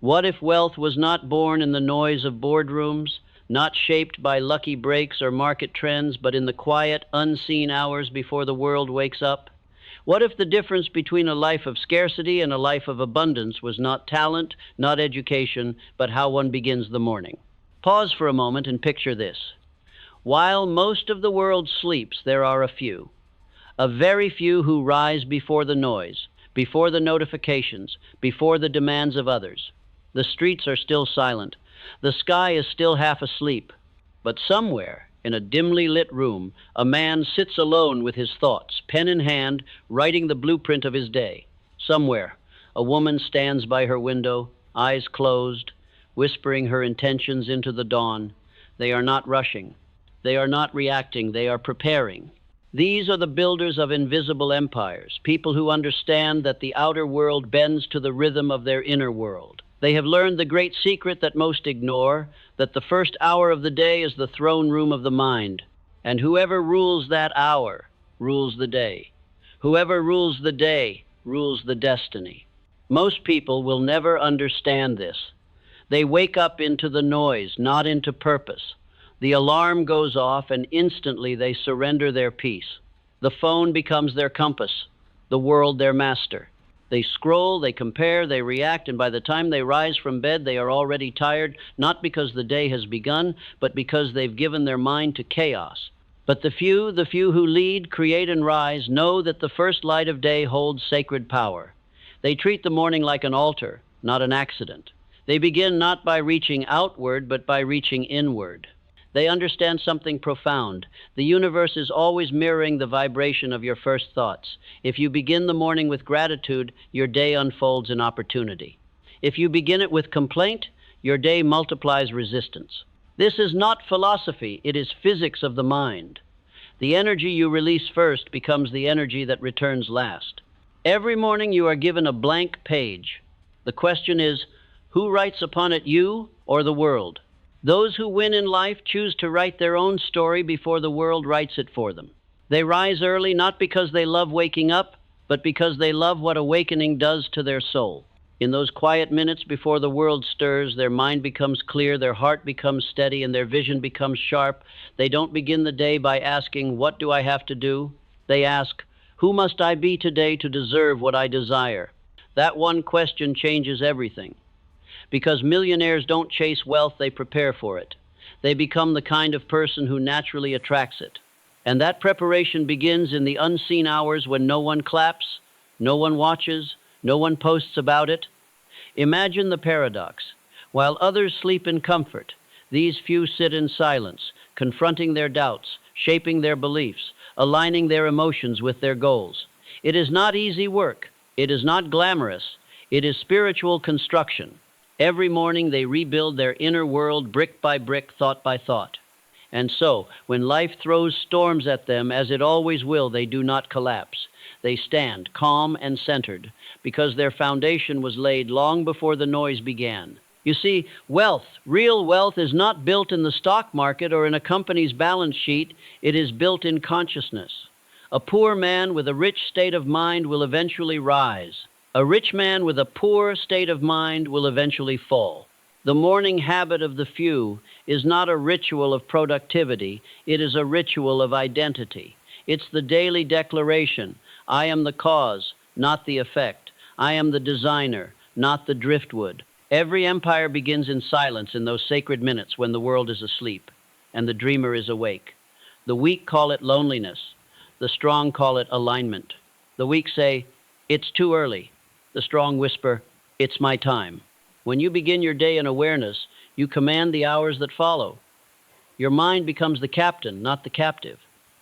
What if wealth was not born in the noise of boardrooms, not shaped by lucky breaks or market trends, but in the quiet, unseen hours before the world wakes up? What if the difference between a life of scarcity and a life of abundance was not talent, not education, but how one begins the morning? Pause for a moment and picture this. While most of the world sleeps, there are a very few who rise before the noise, before the notifications, before the demands of others. The streets are still silent. The sky is still half asleep. But somewhere, in a dimly lit room, a man sits alone with his thoughts, pen in hand, writing the blueprint of his day. Somewhere, a woman stands by her window, eyes closed, whispering her intentions into the dawn. They are not rushing. They are not reacting. They are preparing. These are the builders of invisible empires, people who understand that the outer world bends to the rhythm of their inner world. They have learned the great secret that most ignore, that the first hour of the day is the throne room of the mind, and whoever rules that hour rules the day. Whoever rules the day rules the destiny. Most people will never understand this. They wake up into the noise, not into purpose. The alarm goes off and instantly they surrender their peace. The phone becomes their compass, the world their master. They scroll, they compare, they react, and by the time they rise from bed, they are already tired, not because the day has begun, but because they've given their mind to chaos. But the few who lead, create, and rise, know that the first light of day holds sacred power. They treat the morning like an altar, not an accident. They begin not by reaching outward, but by reaching inward. They understand something profound. The universe is always mirroring the vibration of your first thoughts. If you begin the morning with gratitude, your day unfolds in opportunity. If you begin it with complaint, your day multiplies resistance. This is not philosophy, it is physics of the mind. The energy you release first becomes the energy that returns last. Every morning you are given a blank page. The question is, who writes upon it, you or the world? Those who win in life choose to write their own story before the world writes it for them. They rise early not because they love waking up, but because they love what awakening does to their soul. In those quiet minutes before the world stirs, their mind becomes clear, their heart becomes steady, and their vision becomes sharp. They don't begin the day by asking, "What do I have to do?" They ask, "Who must I be today to deserve what I desire?" That one question changes everything. Because millionaires don't chase wealth, they prepare for it. They become the kind of person who naturally attracts it. And that preparation begins in the unseen hours when no one claps, no one watches, no one posts about it. Imagine the paradox. While others sleep in comfort, these few sit in silence, confronting their doubts, shaping their beliefs, aligning their emotions with their goals. It is not easy work. It is not glamorous. It is spiritual construction. Every morning they rebuild their inner world brick by brick, thought by thought. And so, when life throws storms at them, as it always will, they do not collapse. They stand calm and centered, because their foundation was laid long before the noise began. You see, wealth, real wealth, is not built in the stock market or in a company's balance sheet. It is built in consciousness. A poor man with a rich state of mind will eventually rise. A rich man with a poor state of mind will eventually fall. The morning habit of the few is not a ritual of productivity, it is a ritual of identity. It's the daily declaration, I am the cause, not the effect. I am the designer, not the driftwood. Every empire begins in silence in those sacred minutes when the world is asleep and the dreamer is awake. The weak call it loneliness. The strong call it alignment. The weak say, it's too early. The strong whisper, it's my time. When you begin your day in awareness, you command the hours that follow. Your mind becomes the captain, not the captive.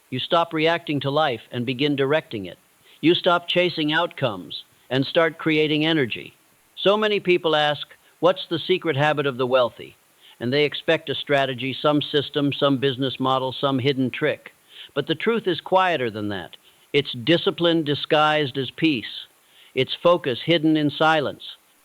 You stop reacting to life and begin directing it. You stop chasing outcomes and start creating energy. So many people ask, what's the secret habit of the wealthy? And they expect a strategy, some system, some business model, some hidden trick. But the truth is quieter than that. It's discipline disguised as peace. It's focus hidden in silence.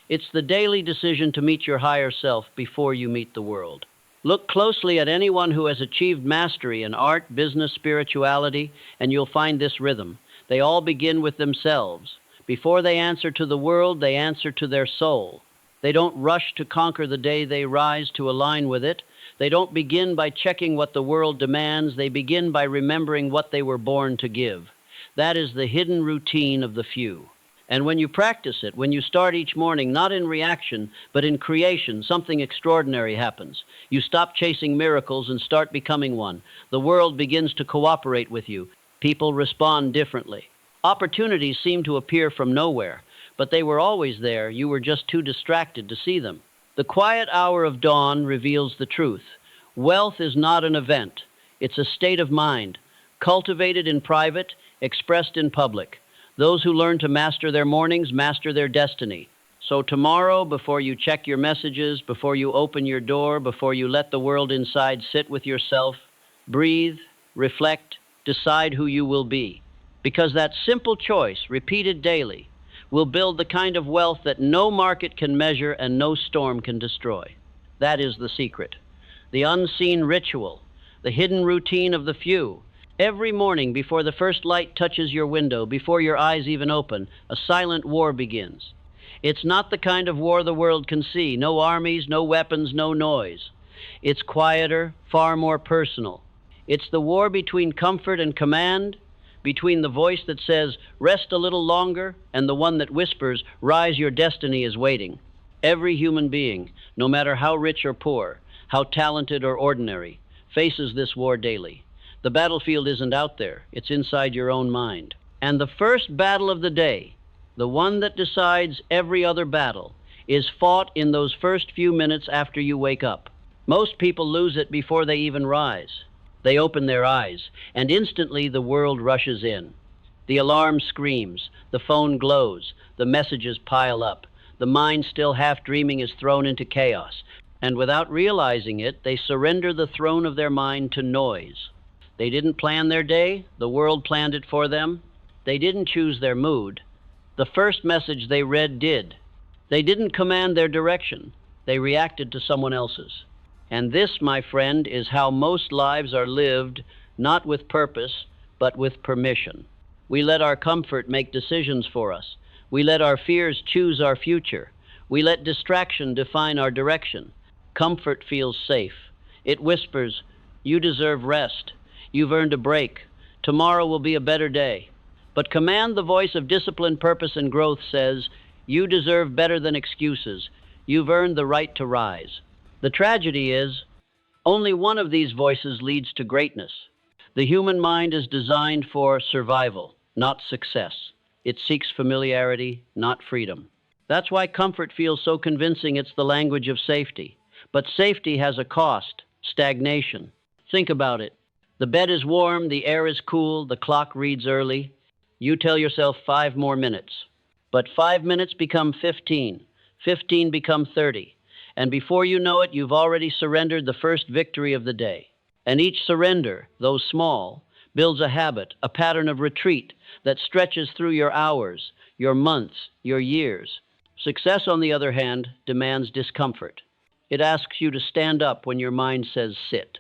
It's the daily decision to meet your higher self before you meet the world. Look closely at anyone who has achieved mastery in art, business, spirituality, and you'll find this rhythm. They all begin with themselves. Before they answer to the world, they answer to their soul. They don't rush to conquer the day, they rise to align with it. They don't begin by checking what the world demands, they begin by remembering what they were born to give. That is the hidden routine of the few. And when you practice it, when you start each morning, not in reaction, but in creation, something extraordinary happens. You stop chasing miracles and start becoming one. The world begins to cooperate with you. People respond differently. Opportunities seem to appear from nowhere, but they were always there. You were just too distracted to see them. The quiet hour of dawn reveals the truth. Wealth is not an event. It's a state of mind, cultivated in private, expressed in public. Those who learn to master their mornings master their destiny. So tomorrow, before you check your messages, before you open your door, before you let the world inside sit with yourself, breathe, reflect, decide who you will be. Because that simple choice, repeated daily, will build the kind of wealth that no market can measure and no storm can destroy. That is the secret. The unseen ritual, the hidden routine of the few. Every morning before the first light touches your window, before your eyes even open, a silent war begins. It's not the kind of war the world can see. No armies, no weapons, no noise. It's quieter, far more personal. It's the war between comfort and command, between the voice that says, rest a little longer, and the one that whispers, rise, your destiny is waiting. Every human being, no matter how rich or poor, how talented or ordinary, faces this war daily. The battlefield isn't out there, it's inside your own mind. And the first battle of the day, the one that decides every other battle, is fought in those first few minutes after you wake up. Most people lose it before they even rise. They open their eyes, and instantly the world rushes in. The alarm screams, the phone glows, the messages pile up, the mind still half dreaming is thrown into chaos, and without realizing it, they surrender the throne of their mind to noise. They didn't plan their day, the world planned it for them. They didn't choose their mood. The first message they read did. They didn't command their direction, they reacted to someone else's. And this, my friend, is how most lives are lived, not with purpose, but with permission. We let our comfort make decisions for us. We let our fears choose our future. We let distraction define our direction. Comfort feels safe. It whispers, you deserve rest. You've earned a break. Tomorrow will be a better day. But command, the voice of discipline, purpose, and growth, says, you deserve better than excuses. You've earned the right to rise. The tragedy is, only one of these voices leads to greatness. The human mind is designed for survival, not success. It seeks familiarity, not freedom. That's why comfort feels so convincing. It's the language of safety. But safety has a cost, stagnation. Think about it. The bed is warm, the air is cool, the clock reads early. You tell yourself 5 more minutes. But 5 minutes become 15. 15 become 30. And before you know it, you've already surrendered the first victory of the day. And each surrender, though small, builds a habit, a pattern of retreat that stretches through your hours, your months, your years. Success, on the other hand, demands discomfort. It asks you to stand up when your mind says sit.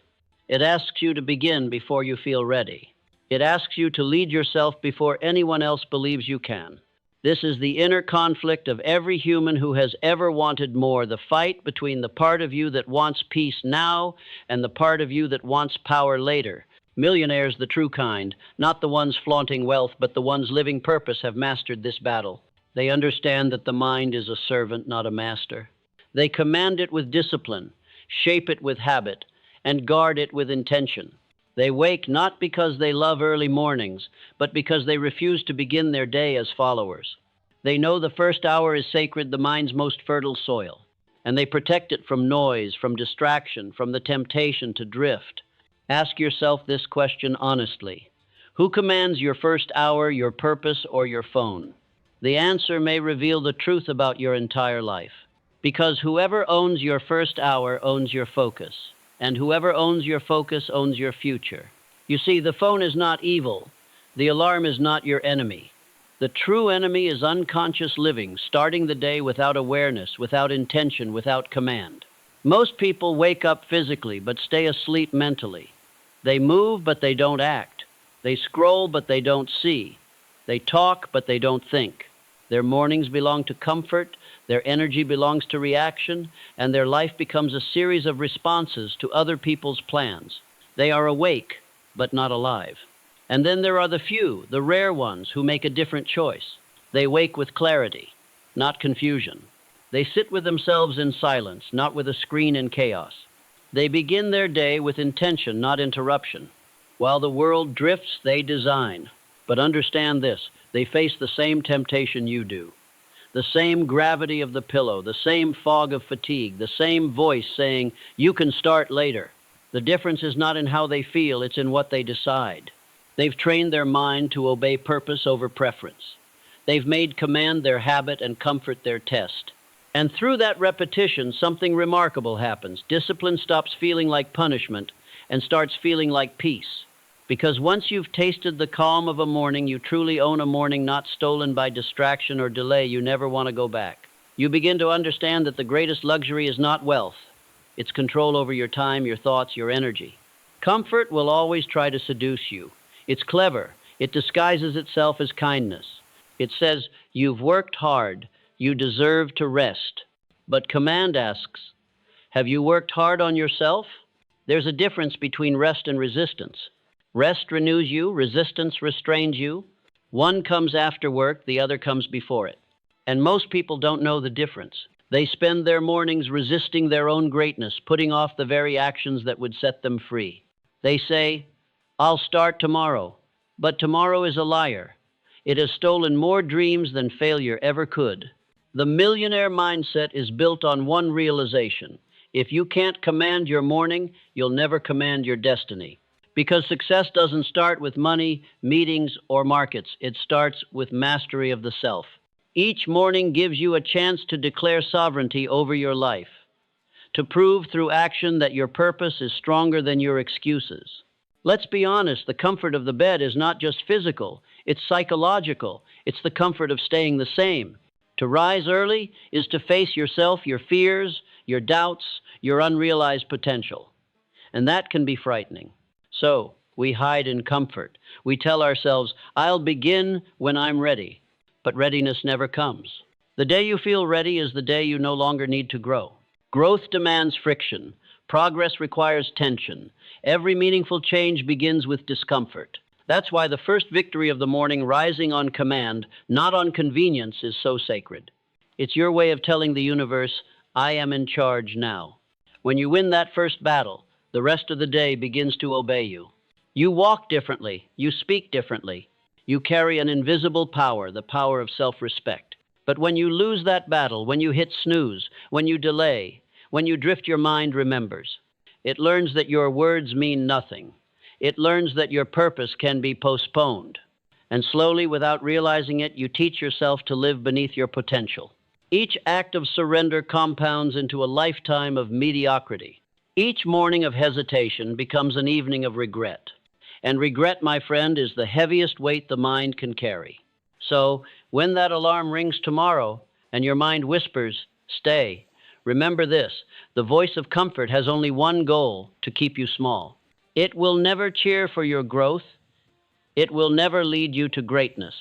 It asks you to begin before you feel ready. It asks you to lead yourself before anyone else believes you can. This is the inner conflict of every human who has ever wanted more, the fight between the part of you that wants peace now and the part of you that wants power later. Millionaires, the true kind, not the ones flaunting wealth, but the ones living purpose, have mastered this battle. They understand that the mind is a servant, not a master. They command it with discipline, shape it with habit, and guard it with intention. They wake not because they love early mornings, but because they refuse to begin their day as followers. They know the first hour is sacred, the mind's most fertile soil, and they protect it from noise, from distraction, from the temptation to drift. Ask yourself this question honestly. Who commands your first hour, your purpose, or your phone? The answer may reveal the truth about your entire life. Because whoever owns your first hour owns your focus. And whoever owns your focus owns your future. You see, the phone is not evil. The alarm is not your enemy. The true enemy is unconscious living, starting the day without awareness, without intention, without command. Most people wake up physically, but stay asleep mentally. They move, but they don't act. They scroll, but they don't see. They talk, but they don't think. Their mornings belong to comfort, their energy belongs to reaction, and their life becomes a series of responses to other people's plans. They are awake, but not alive. And then there are the few, the rare ones, who make a different choice. They wake with clarity, not confusion. They sit with themselves in silence, not with a screen in chaos. They begin their day with intention, not interruption. While the world drifts, they design. But understand this, they face the same temptation you do. The same gravity of the pillow, the same fog of fatigue, the same voice saying, "You can start later." The difference is not in how they feel, it's in what they decide. They've trained their mind to obey purpose over preference. They've made command their habit and comfort their test. And through that repetition, something remarkable happens. Discipline stops feeling like punishment and starts feeling like peace. Because once you've tasted the calm of a morning, you truly own a morning not stolen by distraction or delay. You never want to go back. You begin to understand that the greatest luxury is not wealth. It's control over your time, your thoughts, your energy. Comfort will always try to seduce you. It's clever. It disguises itself as kindness. It says, "You've worked hard. You deserve to rest." But command asks, "Have you worked hard on yourself?" There's a difference between rest and resistance. Rest renews you, resistance restrains you. One comes after work, the other comes before it. And most people don't know the difference. They spend their mornings resisting their own greatness, putting off the very actions that would set them free. They say, "I'll start tomorrow." But tomorrow is a liar. It has stolen more dreams than failure ever could. The millionaire mindset is built on one realization. If you can't command your morning, you'll never command your destiny. Because success doesn't start with money, meetings, or markets. It starts with mastery of the self. Each morning gives you a chance to declare sovereignty over your life, to prove through action that your purpose is stronger than your excuses. Let's be honest, the comfort of the bed is not just physical, it's psychological. It's the comfort of staying the same. To rise early is to face yourself, your fears, your doubts, your unrealized potential. And that can be frightening. So, we hide in comfort. We tell ourselves, "I'll begin when I'm ready." But readiness never comes. The day you feel ready is the day you no longer need to grow. Growth demands friction. Progress requires tension. Every meaningful change begins with discomfort. That's why the first victory of the morning, rising on command, not on convenience, is so sacred. It's your way of telling the universe, "I am in charge now." When you win that first battle, the rest of the day begins to obey you. You walk differently. You speak differently. You carry an invisible power, the power of self-respect. But when you lose that battle, when you hit snooze, when you delay, when you drift, your mind remembers. It learns that your words mean nothing. It learns that your purpose can be postponed. And slowly, without realizing it, you teach yourself to live beneath your potential. Each act of surrender compounds into a lifetime of mediocrity. Each morning of hesitation becomes an evening of regret. And regret, my friend, is the heaviest weight the mind can carry. So, when that alarm rings tomorrow and your mind whispers, "Stay," remember this: the voice of comfort has only one goal: to keep you small. It will never cheer for your growth. It will never lead you to greatness.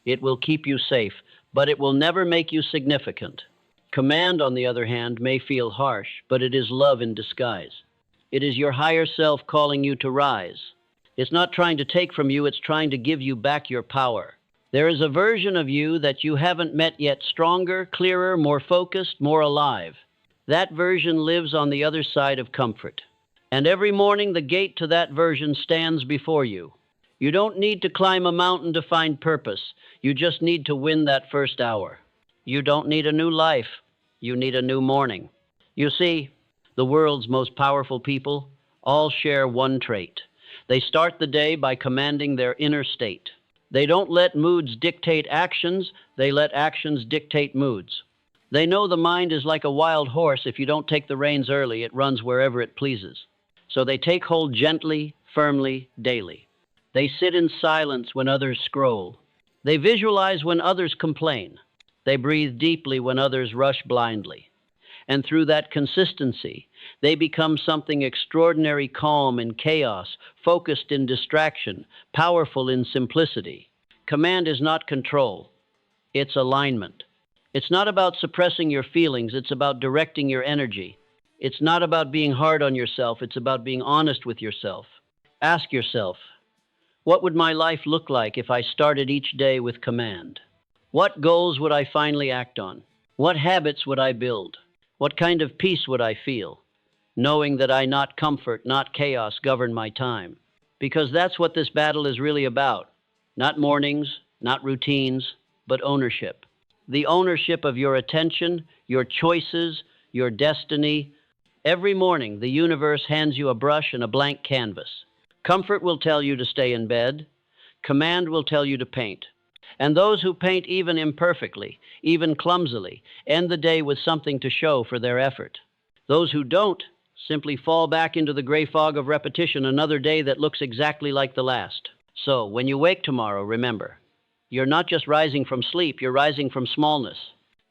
It will keep you safe, but it will never make you significant. Command, on the other hand, may feel harsh, but it is love in disguise. It is your higher self calling you to rise. It's not trying to take from you, it's trying to give you back your power. There is a version of you that you haven't met yet, stronger, clearer, more focused, more alive. That version lives on the other side of comfort. And every morning the gate to that version stands before you. You don't need to climb a mountain to find purpose. You just need to win that first hour. You don't need a new life. You need a new morning. You see, the world's most powerful people all share one trait. They start the day by commanding their inner state. They don't let moods dictate actions. They let actions dictate moods. They know the mind is like a wild horse. If you don't take the reins early, it runs wherever it pleases. So they take hold gently, firmly, daily. They sit in silence when others scroll. They visualize when others complain. They breathe deeply when others rush blindly. And through that consistency, they become something extraordinary, calm in chaos, focused in distraction, powerful in simplicity. Command is not control. It's alignment. It's not about suppressing your feelings, it's about directing your energy. It's not about being hard on yourself, it's about being honest with yourself. Ask yourself, what would my life look like if I started each day with command? What goals would I finally act on? What habits would I build? What kind of peace would I feel? Knowing that I, not comfort, not chaos, govern my time. Because that's what this battle is really about. Not mornings, not routines, but ownership. The ownership of your attention, your choices, your destiny. Every morning, the universe hands you a brush and a blank canvas. Comfort will tell you to stay in bed. Command will tell you to paint. And those who paint even imperfectly, even clumsily, end the day with something to show for their effort. Those who don't simply fall back into the gray fog of repetition, another day that looks exactly like the last. So, when you wake tomorrow, remember, you're not just rising from sleep, you're rising from smallness.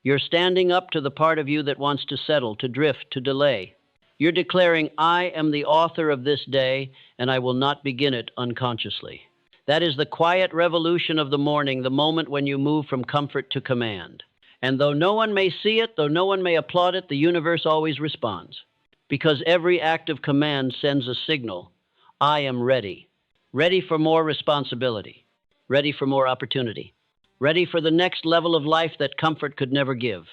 You're standing up to the part of you that wants to settle, to drift, to delay. You're declaring, I am the author of this day, and I will not begin it unconsciously. That is the quiet revolution of the morning, the moment when you move from comfort to command. And though no one may see it, though no one may applaud it, the universe always responds. Because every act of command sends a signal, I am ready. Ready for more responsibility. Ready for more opportunity. Ready for the next level of life that comfort could never give.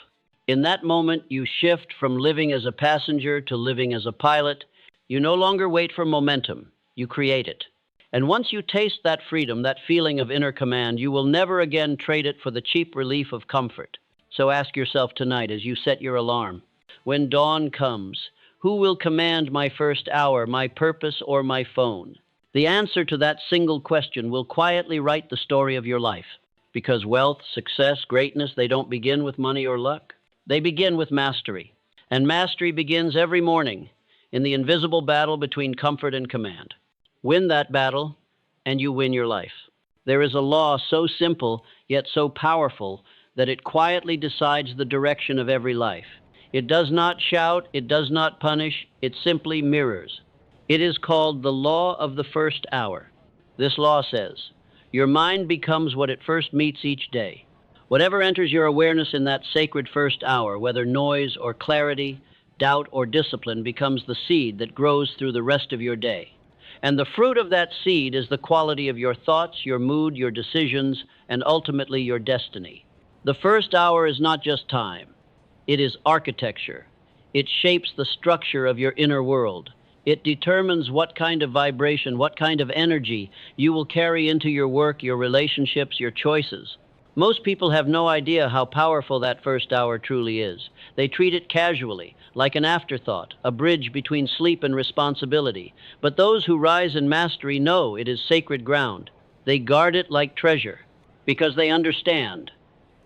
In that moment, you shift from living as a passenger to living as a pilot. You no longer wait for momentum. You create it. And once you taste that freedom, that feeling of inner command, you will never again trade it for the cheap relief of comfort. So ask yourself tonight as you set your alarm, when dawn comes, who will command my first hour, my purpose, or my phone? The answer to that single question will quietly write the story of your life. Because wealth, success, greatness, they don't begin with money or luck. They begin with mastery. And mastery begins every morning in the invisible battle between comfort and command. Win that battle, and you win your life. There is a law so simple, yet so powerful, that it quietly decides the direction of every life. It does not shout, it does not punish, it simply mirrors. It is called the law of the first hour. This law says, your mind becomes what it first meets each day. Whatever enters your awareness in that sacred first hour, whether noise or clarity, doubt or discipline, becomes the seed that grows through the rest of your day. And the fruit of that seed is the quality of your thoughts, your mood, your decisions, and ultimately your destiny. The first hour is not just time. It is architecture. It shapes the structure of your inner world. It determines what kind of vibration, what kind of energy you will carry into your work, your relationships, your choices. Most people have no idea how powerful that first hour truly is. They treat it casually, like an afterthought, a bridge between sleep and responsibility. But those who rise in mastery know it is sacred ground. They guard it like treasure, because they understand.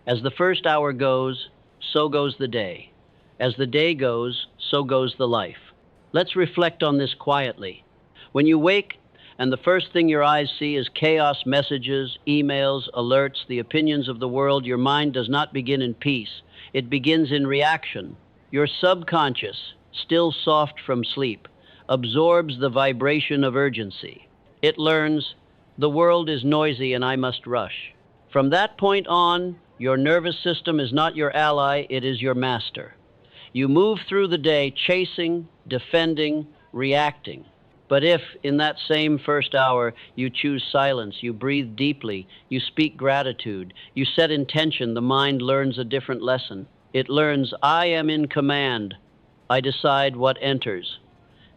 As the first hour goes, so goes the day. As the day goes, so goes the life. Let's reflect on this quietly. When you wake, and the first thing your eyes see is chaos messages, emails, alerts, the opinions of the world, your mind does not begin in peace. It begins in reaction. Your subconscious, still soft from sleep, absorbs the vibration of urgency. It learns, the world is noisy and I must rush. From that point on, your nervous system is not your ally, it is your master. You move through the day chasing, defending, reacting. But if, in that same first hour, you choose silence, you breathe deeply, you speak gratitude, you set intention, the mind learns a different lesson. It learns, I am in command. I decide what enters.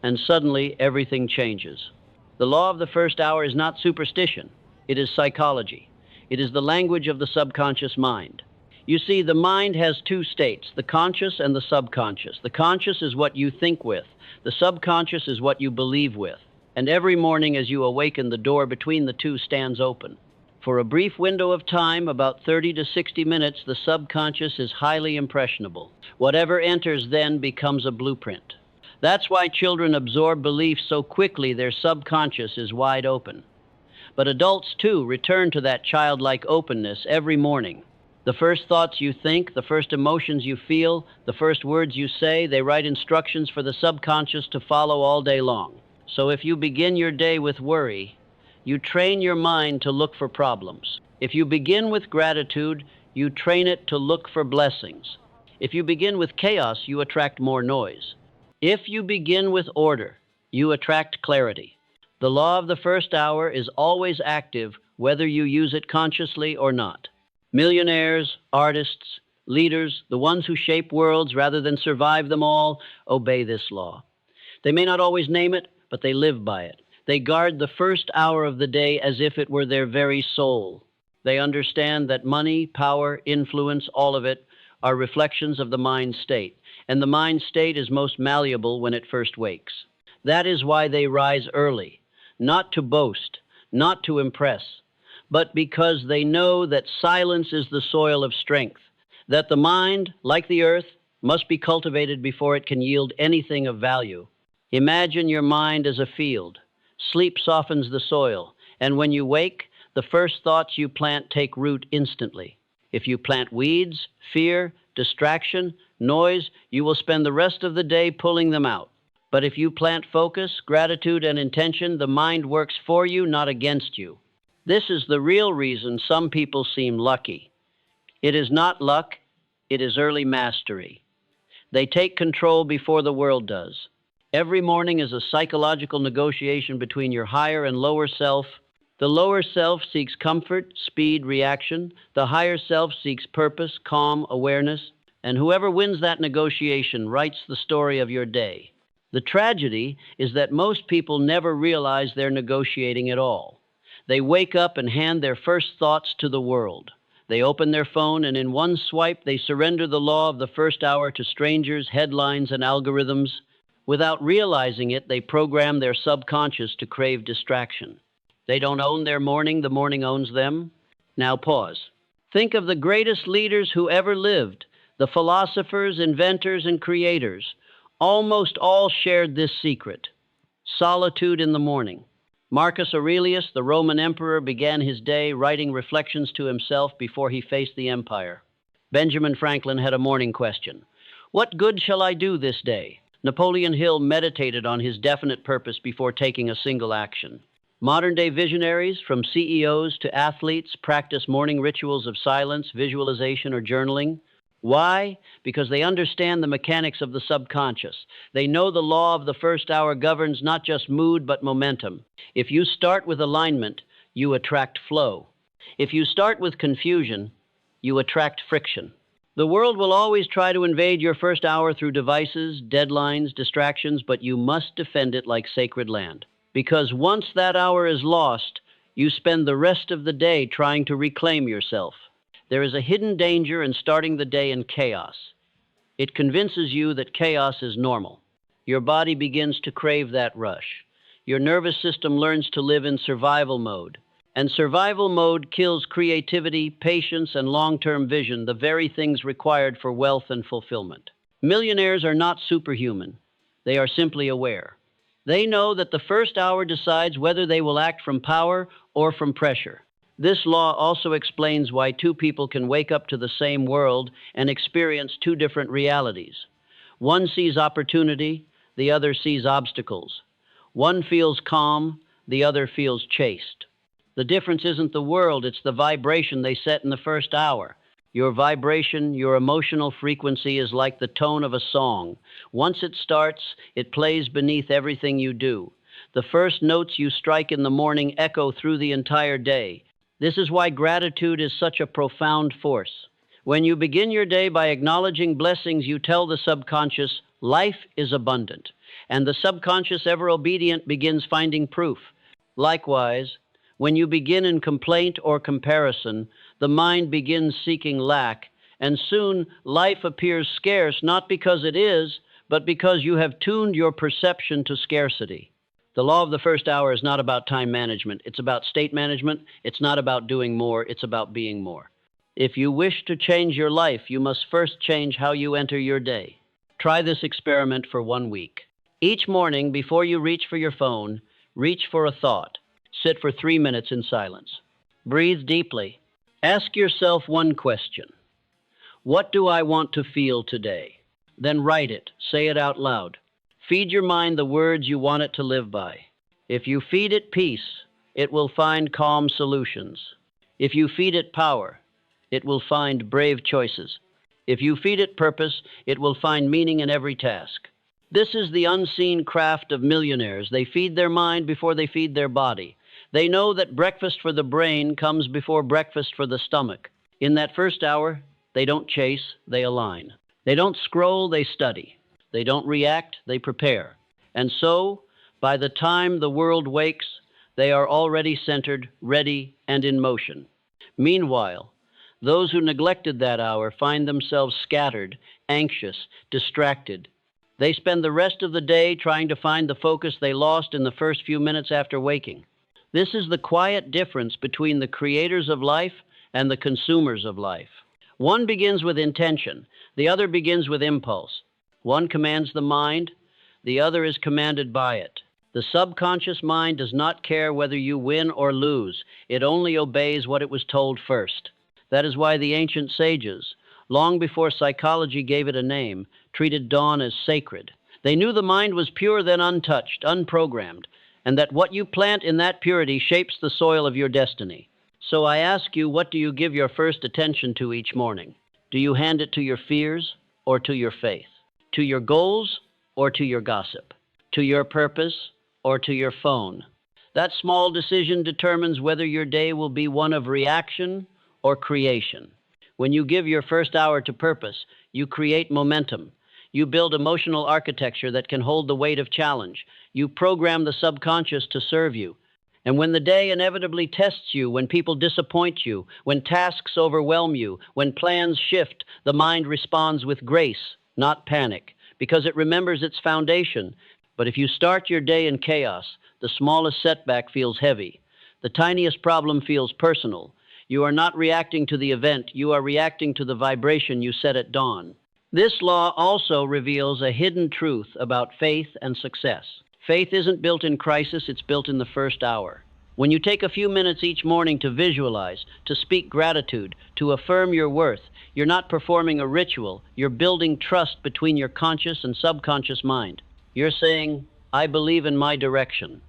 And suddenly, everything changes. The law of the first hour is not superstition. It is psychology. It is the language of the subconscious mind. You see, the mind has two states, the conscious and the subconscious. The conscious is what you think with. The subconscious is what you believe with. And every morning as you awaken, the door between the two stands open. For a brief window of time, about 30 to 60 minutes, the subconscious is highly impressionable. Whatever enters then becomes a blueprint. That's why children absorb beliefs so quickly their subconscious is wide open. But adults, too, return to that childlike openness every morning. The first thoughts you think, the first emotions you feel, the first words you say, they write instructions for the subconscious to follow all day long. So if you begin your day with worry, you train your mind to look for problems. If you begin with gratitude, you train it to look for blessings. If you begin with chaos, you attract more noise. If you begin with order, you attract clarity. The law of the first hour is always active, whether you use it consciously or not. Millionaires, artists, leaders, the ones who shape worlds rather than survive them all, obey this law. They may not always name it, but they live by it. They guard the first hour of the day as if it were their very soul. They understand that money, power, influence, all of it, are reflections of the mind state, and the mind state is most malleable when it first wakes. That is why they rise early, not to boast, not to impress, but because they know that silence is the soil of strength, that the mind, like the earth, must be cultivated before it can yield anything of value. Imagine your mind as a field. Sleep softens the soil, and when you wake, the first thoughts you plant take root instantly. If you plant weeds, fear, distraction, noise, you will spend the rest of the day pulling them out. But if you plant focus, gratitude, and intention, the mind works for you, not against you. This is the real reason some people seem lucky. It is not luck, it is early mastery. They take control before the world does. Every morning is a psychological negotiation between your higher and lower self. The lower self seeks comfort, speed, reaction. The higher self seeks purpose, calm, awareness. And whoever wins that negotiation writes the story of your day. The tragedy is that most people never realize they're negotiating at all. They wake up and hand their first thoughts to the world. They open their phone, and in one swipe, they surrender the law of the first hour to strangers, headlines, and algorithms. Without realizing it, they program their subconscious to crave distraction. They don't own their morning, the morning owns them. Now pause. Think of the greatest leaders who ever lived, the philosophers, inventors, and creators. Almost all shared this secret: solitude in the morning. Marcus Aurelius, the Roman emperor, began his day writing reflections to himself before he faced the empire. Benjamin Franklin had a morning question: what good shall I do this day? Napoleon Hill meditated on his definite purpose before taking a single action. Modern-day visionaries, from CEOs to athletes, practice morning rituals of silence, visualization, or journaling. Why? Because they understand the mechanics of the subconscious. They know the law of the first hour governs not just mood, but momentum. If you start with alignment, you attract flow. If you start with confusion, you attract friction. The world will always try to invade your first hour through devices, deadlines, distractions, but you must defend it like sacred land. Because once that hour is lost, you spend the rest of the day trying to reclaim yourself. There is a hidden danger in starting the day in chaos. It convinces you that chaos is normal. Your body begins to crave that rush. Your nervous system learns to live in survival mode. And survival mode kills creativity, patience, and long-term vision, the very things required for wealth and fulfillment. Millionaires are not superhuman. They are simply aware. They know that the first hour decides whether they will act from power or from pressure. This law also explains why two people can wake up to the same world and experience two different realities. One sees opportunity, the other sees obstacles. One feels calm, the other feels chased. The difference isn't the world, it's the vibration they set in the first hour. Your vibration, your emotional frequency is like the tone of a song. Once it starts, it plays beneath everything you do. The first notes you strike in the morning echo through the entire day. This is why gratitude is such a profound force. When you begin your day by acknowledging blessings, you tell the subconscious, life is abundant. And the subconscious, ever obedient, begins finding proof. Likewise, when you begin in complaint or comparison, the mind begins seeking lack, and soon life appears scarce, not because it is, but because you have tuned your perception to scarcity. The law of the first hour is not about time management. It's about state management. It's not about doing more. It's about being more. If you wish to change your life, you must first change how you enter your day. Try this experiment for 1 week. Each morning, before you reach for your phone, reach for a thought. Sit for 3 minutes in silence. Breathe deeply. Ask yourself one question. What do I want to feel today? Then write it. Say it out loud. Feed your mind the words you want it to live by. If you feed it peace, it will find calm solutions. If you feed it power, it will find brave choices. If you feed it purpose, it will find meaning in every task. This is the unseen craft of millionaires. They feed their mind before they feed their body. They know that breakfast for the brain comes before breakfast for the stomach. In that first hour, they don't chase, they align. They don't scroll, they study. They don't react, they prepare. And so, by the time the world wakes, they are already centered, ready, and in motion. Meanwhile, those who neglected that hour find themselves scattered, anxious, distracted. They spend the rest of the day trying to find the focus they lost in the first few minutes after waking. This is the quiet difference between the creators of life and the consumers of life. One begins with intention, the other begins with impulse. One commands the mind, the other is commanded by it. The subconscious mind does not care whether you win or lose. It only obeys what it was told first. That is why the ancient sages, long before psychology gave it a name, treated dawn as sacred. They knew the mind was pure, then untouched, unprogrammed, and that what you plant in that purity shapes the soil of your destiny. So I ask you, what do you give your first attention to each morning? Do you hand it to your fears or to your faith? To your goals or to your gossip? To your purpose or to your phone? That small decision determines whether your day will be one of reaction or creation. When you give your first hour to purpose, you create momentum. You build emotional architecture that can hold the weight of challenge. You program the subconscious to serve you. And when the day inevitably tests you, when people disappoint you, when tasks overwhelm you, when plans shift, the mind responds with grace, not panic, because it remembers its foundation. But if you start your day in chaos, the smallest setback feels heavy. The tiniest problem feels personal. You are not reacting to the event, you are reacting to the vibration you set at dawn. This law also reveals a hidden truth about faith and success. Faith isn't built in crisis, it's built in the first hour. When you take a few minutes each morning to visualize, to speak gratitude, to affirm your worth, you're not performing a ritual, you're building trust between your conscious and subconscious mind. You're saying, I believe in my direction.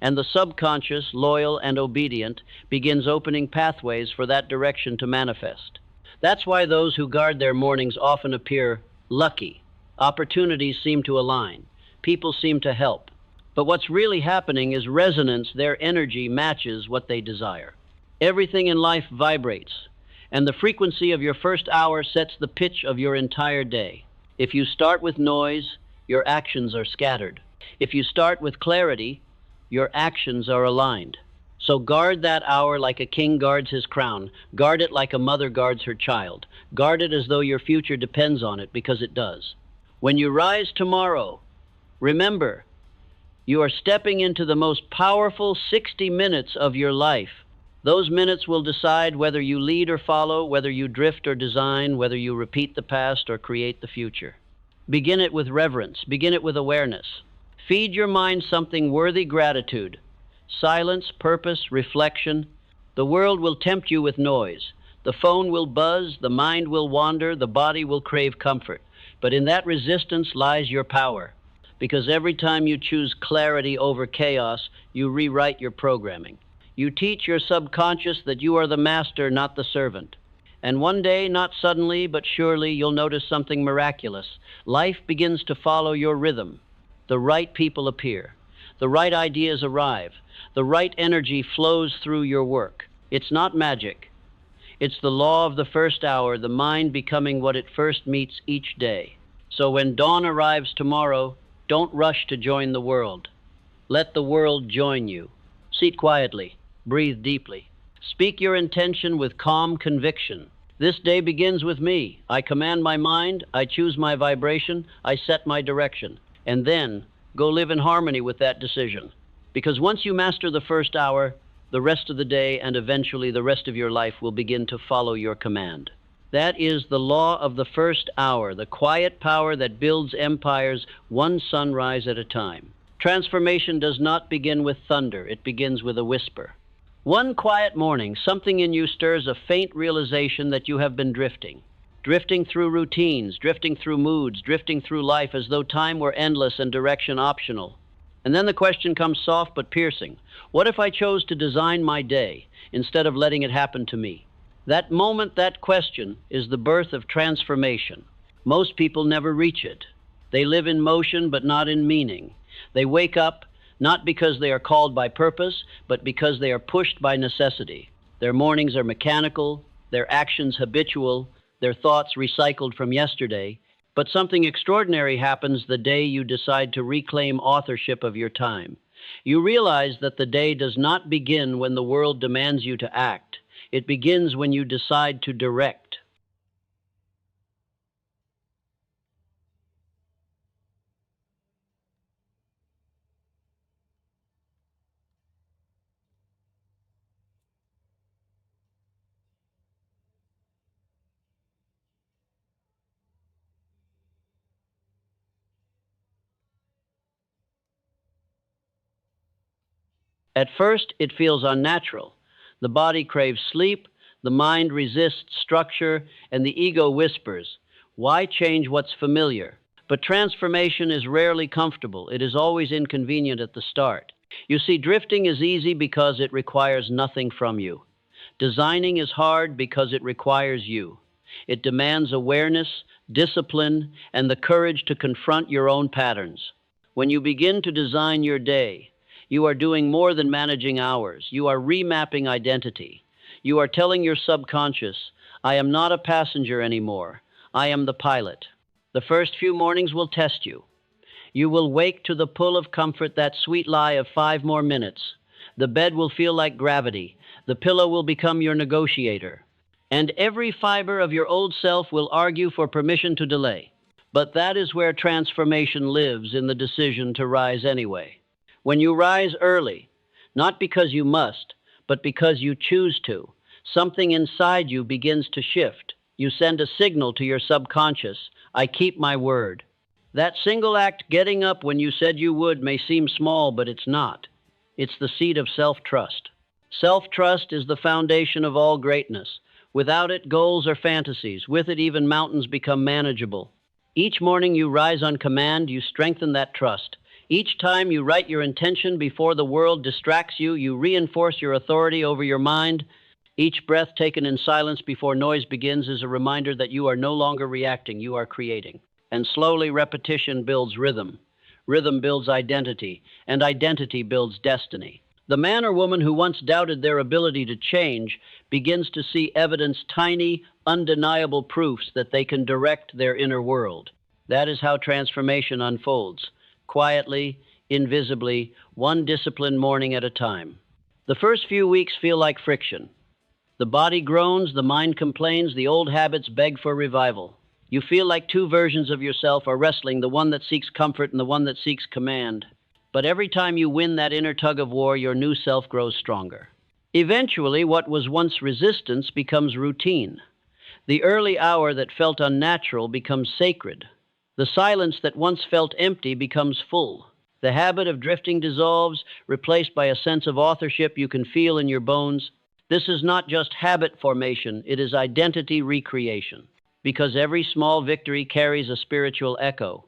And the subconscious, loyal and obedient, begins opening pathways for that direction to manifest. That's why those who guard their mornings often appear lucky. Opportunities seem to align. People seem to help. But what's really happening is resonance. Their energy matches what they desire. Everything in life vibrates, and the frequency of your first hour sets the pitch of your entire day. If you start with noise, your actions are scattered. If you start with clarity, your actions are aligned. So guard that hour like a king guards his crown. Guard it like a mother guards her child. Guard it as though your future depends on it, because it does. When you rise tomorrow, remember, you are stepping into the most powerful 60 minutes of your life. Those minutes will decide whether you lead or follow, whether you drift or design, whether you repeat the past or create the future. Begin it with reverence. Begin it with awareness. Feed your mind something worthy gratitude. Silence, purpose, reflection. The world will tempt you with noise. The phone will buzz, the mind will wander, the body will crave comfort. But in that resistance lies your power. Because every time you choose clarity over chaos, you rewrite your programming. You teach your subconscious that you are the master, not the servant. And one day, not suddenly, but surely, you'll notice something miraculous. Life begins to follow your rhythm. The right people appear. The right ideas arrive. The right energy flows through your work. It's not magic. It's the law of the first hour, the mind becoming what it first meets each day. So when dawn arrives tomorrow, don't rush to join the world. Let the world join you. Sit quietly. Breathe deeply. Speak your intention with calm conviction. This day begins with me. I command my mind. I choose my vibration. I set my direction. And then go live in harmony with that decision. Because once you master the first hour, the rest of the day and eventually the rest of your life will begin to follow your command. That is the law of the first hour, the quiet power that builds empires one sunrise at a time. Transformation does not begin with thunder, it begins with a whisper. One quiet morning, something in you stirs a faint realization that you have been drifting. Drifting through routines, drifting through moods, drifting through life as though time were endless and direction optional. And then the question comes soft but piercing. What if I chose to design my day instead of letting it happen to me? That moment, that question, is the birth of transformation. Most people never reach it. They live in motion but not in meaning. They wake up not because they are called by purpose, but because they are pushed by necessity. Their mornings are mechanical, their actions habitual, their thoughts recycled from yesterday. But something extraordinary happens the day you decide to reclaim authorship of your time. You realize that the day does not begin when the world demands you to act. It begins when you decide to direct. At first, it feels unnatural. The body craves sleep, the mind resists structure, and the ego whispers, "Why change what's familiar?" But transformation is rarely comfortable. It is always inconvenient at the start. You see, drifting is easy because it requires nothing from you. Designing is hard because it requires you. It demands awareness, discipline, and the courage to confront your own patterns. When you begin to design your day, you are doing more than managing hours. You are remapping identity. You are telling your subconscious, "I am not a passenger anymore. I am the pilot." The first few mornings will test you. You will wake to the pull of comfort, that sweet lie of 5 more minutes. The bed will feel like gravity. The pillow will become your negotiator. And every fiber of your old self will argue for permission to delay. But that is where transformation lives, in the decision to rise anyway. When you rise early, not because you must, but because you choose to, something inside you begins to shift. You send a signal to your subconscious, "I keep my word." That single act, getting up when you said you would, may seem small, but it's not. It's the seed of self-trust. Self-trust is the foundation of all greatness. Without it, goals are fantasies. With it, even mountains become manageable. Each morning you rise on command, you strengthen that trust. Each time you write your intention before the world distracts you, you reinforce your authority over your mind. Each breath taken in silence before noise begins is a reminder that you are no longer reacting, you are creating. And slowly, repetition builds rhythm. Rhythm builds identity, and identity builds destiny. The man or woman who once doubted their ability to change begins to see evidence, tiny, undeniable proofs that they can direct their inner world. That is how transformation unfolds, quietly, invisibly, one disciplined morning at a time. The first few weeks feel like friction. The body groans, the mind complains, the old habits beg for revival. You feel like two versions of yourself are wrestling, the one that seeks comfort and the one that seeks command. But every time you win that inner tug of war, your new self grows stronger. Eventually, what was once resistance becomes routine. The early hour that felt unnatural becomes sacred. The silence that once felt empty becomes full. The habit of drifting dissolves, replaced by a sense of authorship you can feel in your bones. This is not just habit formation, it is identity recreation. Because every small victory carries a spiritual echo.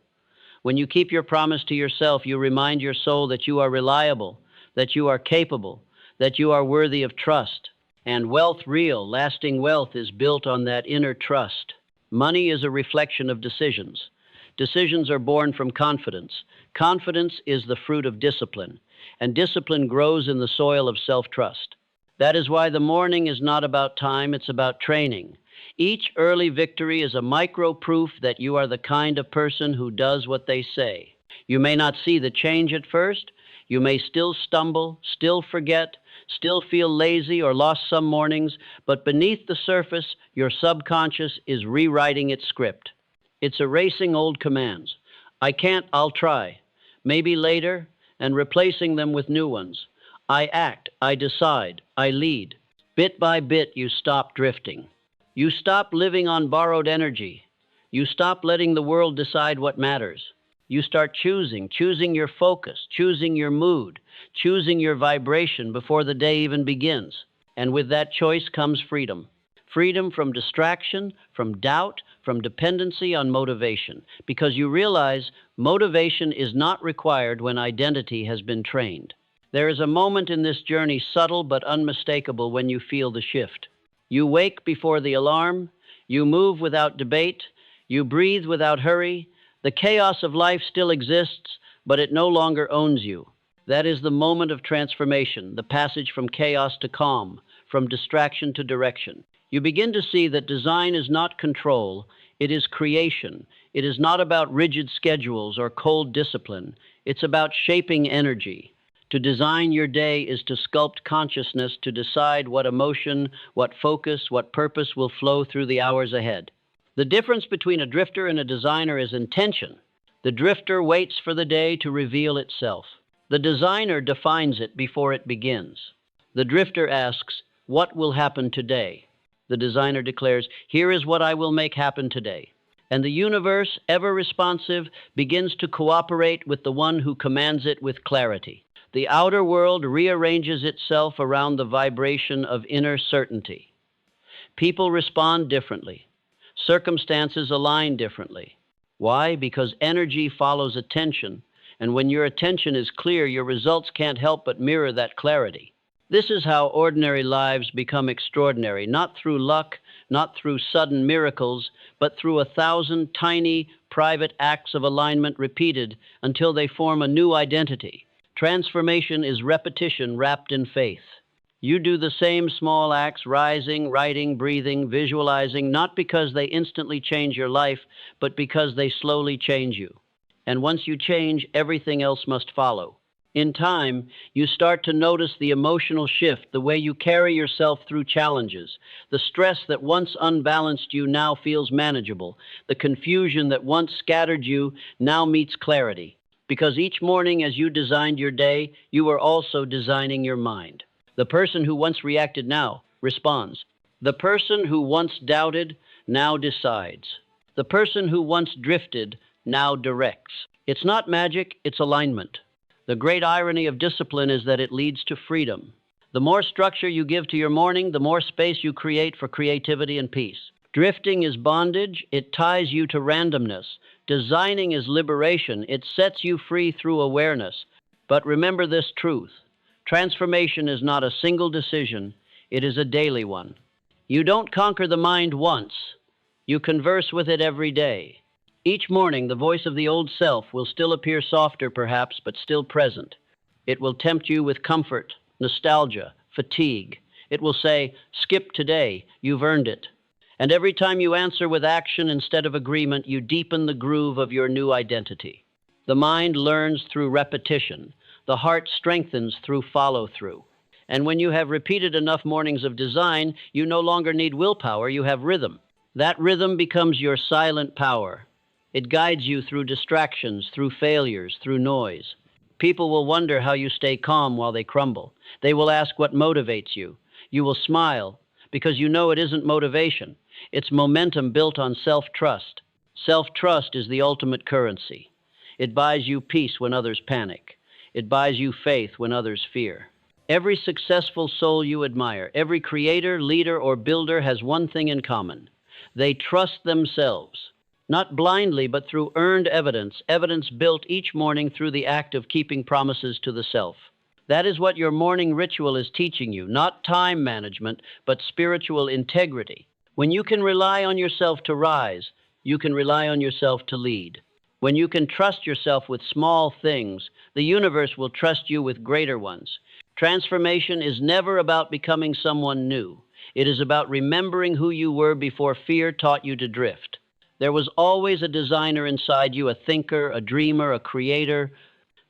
When you keep your promise to yourself, you remind your soul that you are reliable, that you are capable, that you are worthy of trust. And wealth, real, lasting wealth, is built on that inner trust. Money is a reflection of decisions. Decisions are born from confidence. Confidence is the fruit of discipline, and discipline grows in the soil of self-trust. That is why the morning is not about time, it's about training. Each early victory is a micro proof that you are the kind of person who does what they say. You may not see the change at first. You may still stumble, still forget, still feel lazy or lost some mornings, but beneath the surface, your subconscious is rewriting its script. It's erasing old commands. "I can't, I'll try. Maybe later," and replacing them with new ones. "I act, I decide, I lead." Bit by bit, you stop drifting. You stop living on borrowed energy. You stop letting the world decide what matters. You start choosing your focus, choosing your mood, choosing your vibration before the day even begins. And with that choice comes freedom. Freedom from distraction, from doubt, from dependency on motivation. Because you realize motivation is not required when identity has been trained. There is a moment in this journey, subtle but unmistakable, when you feel the shift. You wake before the alarm. You move without debate. You breathe without hurry. The chaos of life still exists, but it no longer owns you. That is the moment of transformation, the passage from chaos to calm, from distraction to direction. You begin to see that design is not control, it is creation. It is not about rigid schedules or cold discipline. It's about shaping energy. To design your day is to sculpt consciousness, to decide what emotion, what focus, what purpose will flow through the hours ahead. The difference between a drifter and a designer is intention. The drifter waits for the day to reveal itself. The designer defines it before it begins. The drifter asks, "What will happen today?" The designer declares, "Here is what I will make happen today." And the universe, ever responsive, begins to cooperate with the one who commands it with clarity. The outer world rearranges itself around the vibration of inner certainty. People respond differently. Circumstances align differently. Why? Because energy follows attention, and when your attention is clear, your results can't help but mirror that clarity. This is how ordinary lives become extraordinary, not through luck, not through sudden miracles, but through 1,000 tiny, private acts of alignment repeated until they form a new identity. Transformation is repetition wrapped in faith. You do the same small acts, rising, writing, breathing, visualizing, not because they instantly change your life, but because they slowly change you. And once you change, everything else must follow. In time, you start to notice the emotional shift, the way you carry yourself through challenges. The stress that once unbalanced you now feels manageable. The confusion that once scattered you now meets clarity. Because each morning as you designed your day, you were also designing your mind. The person who once reacted now responds. The person who once doubted now decides. The person who once drifted now directs. It's not magic, it's alignment. The great irony of discipline is that it leads to freedom. The more structure you give to your morning, the more space you create for creativity and peace. Drifting is bondage, it ties you to randomness. Designing is liberation, it sets you free through awareness. But remember this truth. Transformation is not a single decision, it is a daily one. You don't conquer the mind once, you converse with it every day. Each morning, the voice of the old self will still appear softer perhaps, but still present. It will tempt you with comfort, nostalgia, fatigue. It will say, "Skip today, you've earned it." And every time you answer with action instead of agreement, you deepen the groove of your new identity. The mind learns through repetition. The heart strengthens through follow-through. And when you have repeated enough mornings of design, you no longer need willpower, you have rhythm. That rhythm becomes your silent power. It guides you through distractions, through failures, through noise. People will wonder how you stay calm while they crumble. They will ask what motivates you. You will smile because you know it isn't motivation. It's momentum built on self-trust. Self-trust is the ultimate currency. It buys you peace when others panic. It buys you faith when others fear. Every successful soul you admire, every creator, leader, or builder has one thing in common. They trust themselves. Not blindly, but through earned evidence, evidence built each morning through the act of keeping promises to the self. That is what your morning ritual is teaching you, not time management, but spiritual integrity. When you can rely on yourself to rise, you can rely on yourself to lead. When you can trust yourself with small things, the universe will trust you with greater ones. Transformation is never about becoming someone new. It is about remembering who you were before fear taught you to drift. There was always a designer inside you, a thinker, a dreamer, a creator.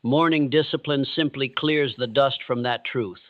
Morning discipline simply clears the dust from that truth.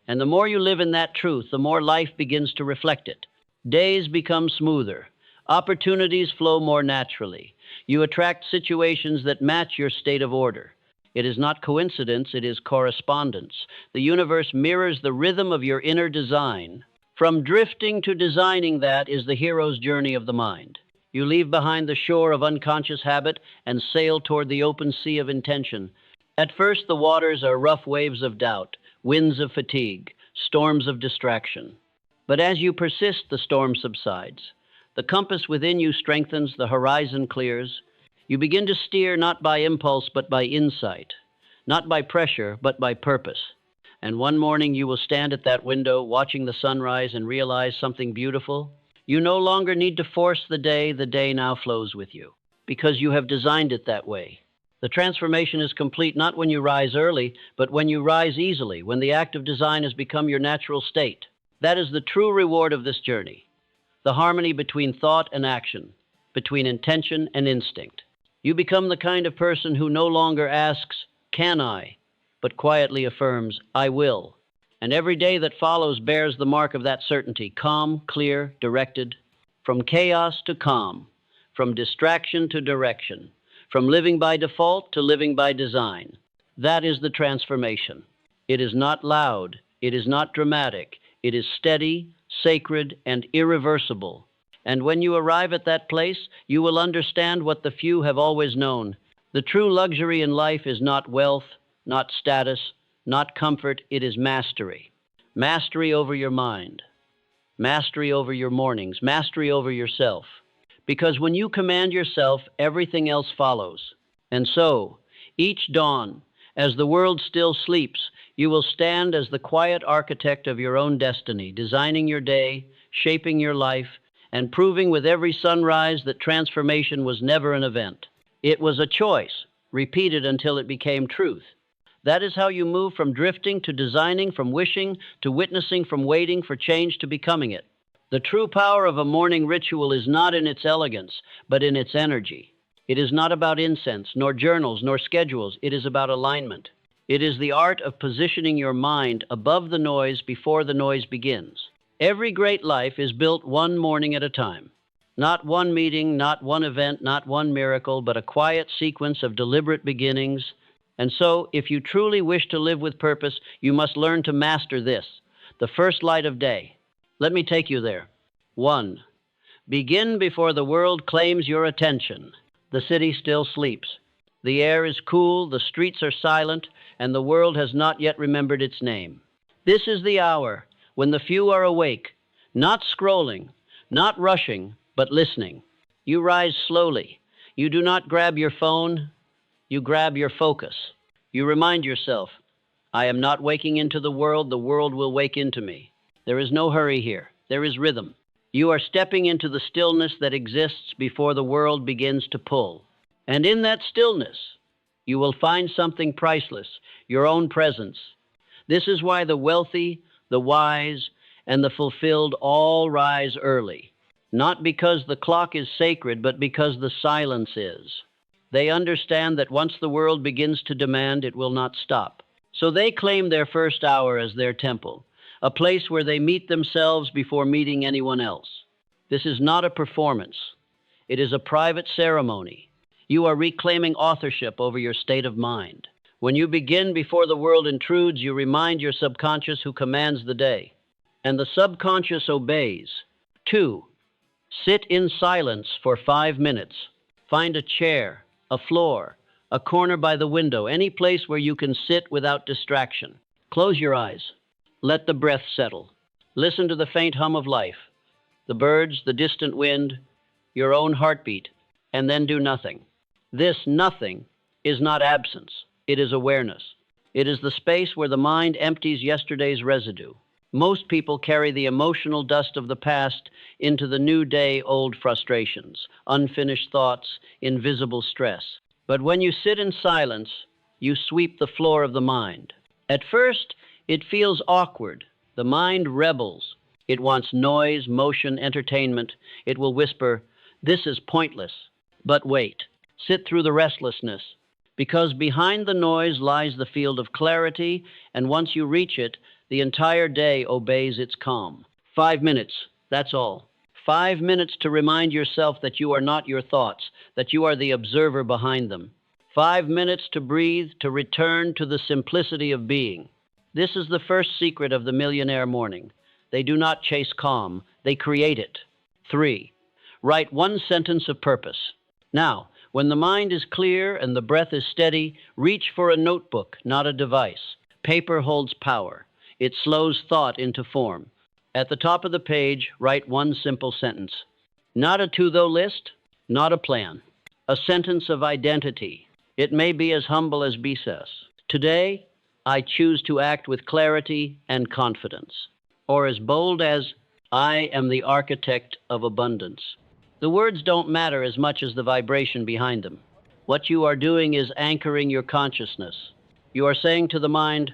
And the more you live in that truth, the more life begins to reflect it. Days become smoother. Opportunities flow more naturally. You attract situations that match your state of order. It is not coincidence, it is correspondence. The universe mirrors the rhythm of your inner design. From drifting to designing that is the hero's journey of the mind. You leave behind the shore of unconscious habit and sail toward the open sea of intention. At first, the waters are rough waves of doubt, winds of fatigue, storms of distraction. But as you persist, the storm subsides. The compass within you strengthens, the horizon clears. You begin to steer not by impulse, but by insight, not by pressure, but by purpose. And one morning you will stand at that window watching the sunrise and realize something beautiful. You no longer need to force the day now flows with you, because you have designed it that way. The transformation is complete not when you rise early, but when you rise easily, when the act of design has become your natural state. That is the true reward of this journey, the harmony between thought and action, between intention and instinct. You become the kind of person who no longer asks, "Can I?" but quietly affirms, "I will." And every day that follows bears the mark of that certainty, calm, clear, directed, from chaos to calm, from distraction to direction, from living by default to living by design. That is the transformation. It is not loud, it is not dramatic, it is steady, sacred, and irreversible. And when you arrive at that place, you will understand what the few have always known. The true luxury in life is not wealth, not status, not comfort, it is mastery. Mastery over your mind, mastery over your mornings, mastery over yourself. Because when you command yourself, everything else follows. And so, each dawn, as the world still sleeps, you will stand as the quiet architect of your own destiny, designing your day, shaping your life, and proving with every sunrise that transformation was never an event. It was a choice, repeated until it became truth. That is how you move from drifting to designing, from wishing to witnessing, from waiting for change to becoming it. The true power of a morning ritual is not in its elegance, but in its energy. It is not about incense, nor journals, nor schedules. It is about alignment. It is the art of positioning your mind above the noise before the noise begins. Every great life is built one morning at a time. Not one meeting, not one event, not one miracle, but a quiet sequence of deliberate beginnings. And so, if you truly wish to live with purpose, you must learn to master this, the first light of day. Let me take you there. 1. Begin before the world claims your attention. The city still sleeps. The air is cool, the streets are silent, and the world has not yet remembered its name. This is the hour when the few are awake, not scrolling, not rushing, but listening. You rise slowly. You do not grab your phone. You grab your focus. You remind yourself, I am not waking into the world will wake into me. There is no hurry here. There is rhythm. You are stepping into the stillness that exists before the world begins to pull. And in that stillness, you will find something priceless, your own presence. This is why the wealthy, the wise, and the fulfilled all rise early. Not because the clock is sacred, but because the silence is. They understand that once the world begins to demand, it will not stop. So they claim their first hour as their temple, a place where they meet themselves before meeting anyone else. This is not a performance. It is a private ceremony. You are reclaiming authorship over your state of mind. When you begin before the world intrudes, you remind your subconscious who commands the day. And the subconscious obeys. 2. Sit in silence for 5 minutes. Find a chair, a floor, a corner by the window, any place where you can sit without distraction. Close your eyes. Let the breath settle. Listen to the faint hum of life, the birds, the distant wind, your own heartbeat, and then do nothing. This nothing is not absence. It is awareness. It is the space where the mind empties yesterday's residue. Most people carry the emotional dust of the past into the new day, old frustrations, unfinished thoughts, invisible stress. But when you sit in silence, you sweep the floor of the mind. At first, it feels awkward. The mind rebels. It wants noise, motion, entertainment. It will whisper, "This is pointless." But wait. Sit through the restlessness. Because behind the noise lies the field of clarity, and once you reach it, the entire day obeys its calm. 5 minutes, that's all. 5 minutes to remind yourself that you are not your thoughts, that you are the observer behind them. 5 minutes to breathe, to return to the simplicity of being. This is the first secret of the millionaire morning. They do not chase calm, they create it. 3. Write one sentence of purpose. Now, when the mind is clear and the breath is steady, reach for a notebook, not a device. Paper holds power. It slows thought into form. At the top of the page, write one simple sentence. Not a to-do list, not a plan. A sentence of identity. It may be as humble as B says. Today, I choose to act with clarity and confidence. Or as bold as, I am the architect of abundance. The words don't matter as much as the vibration behind them. What you are doing is anchoring your consciousness. You are saying to the mind,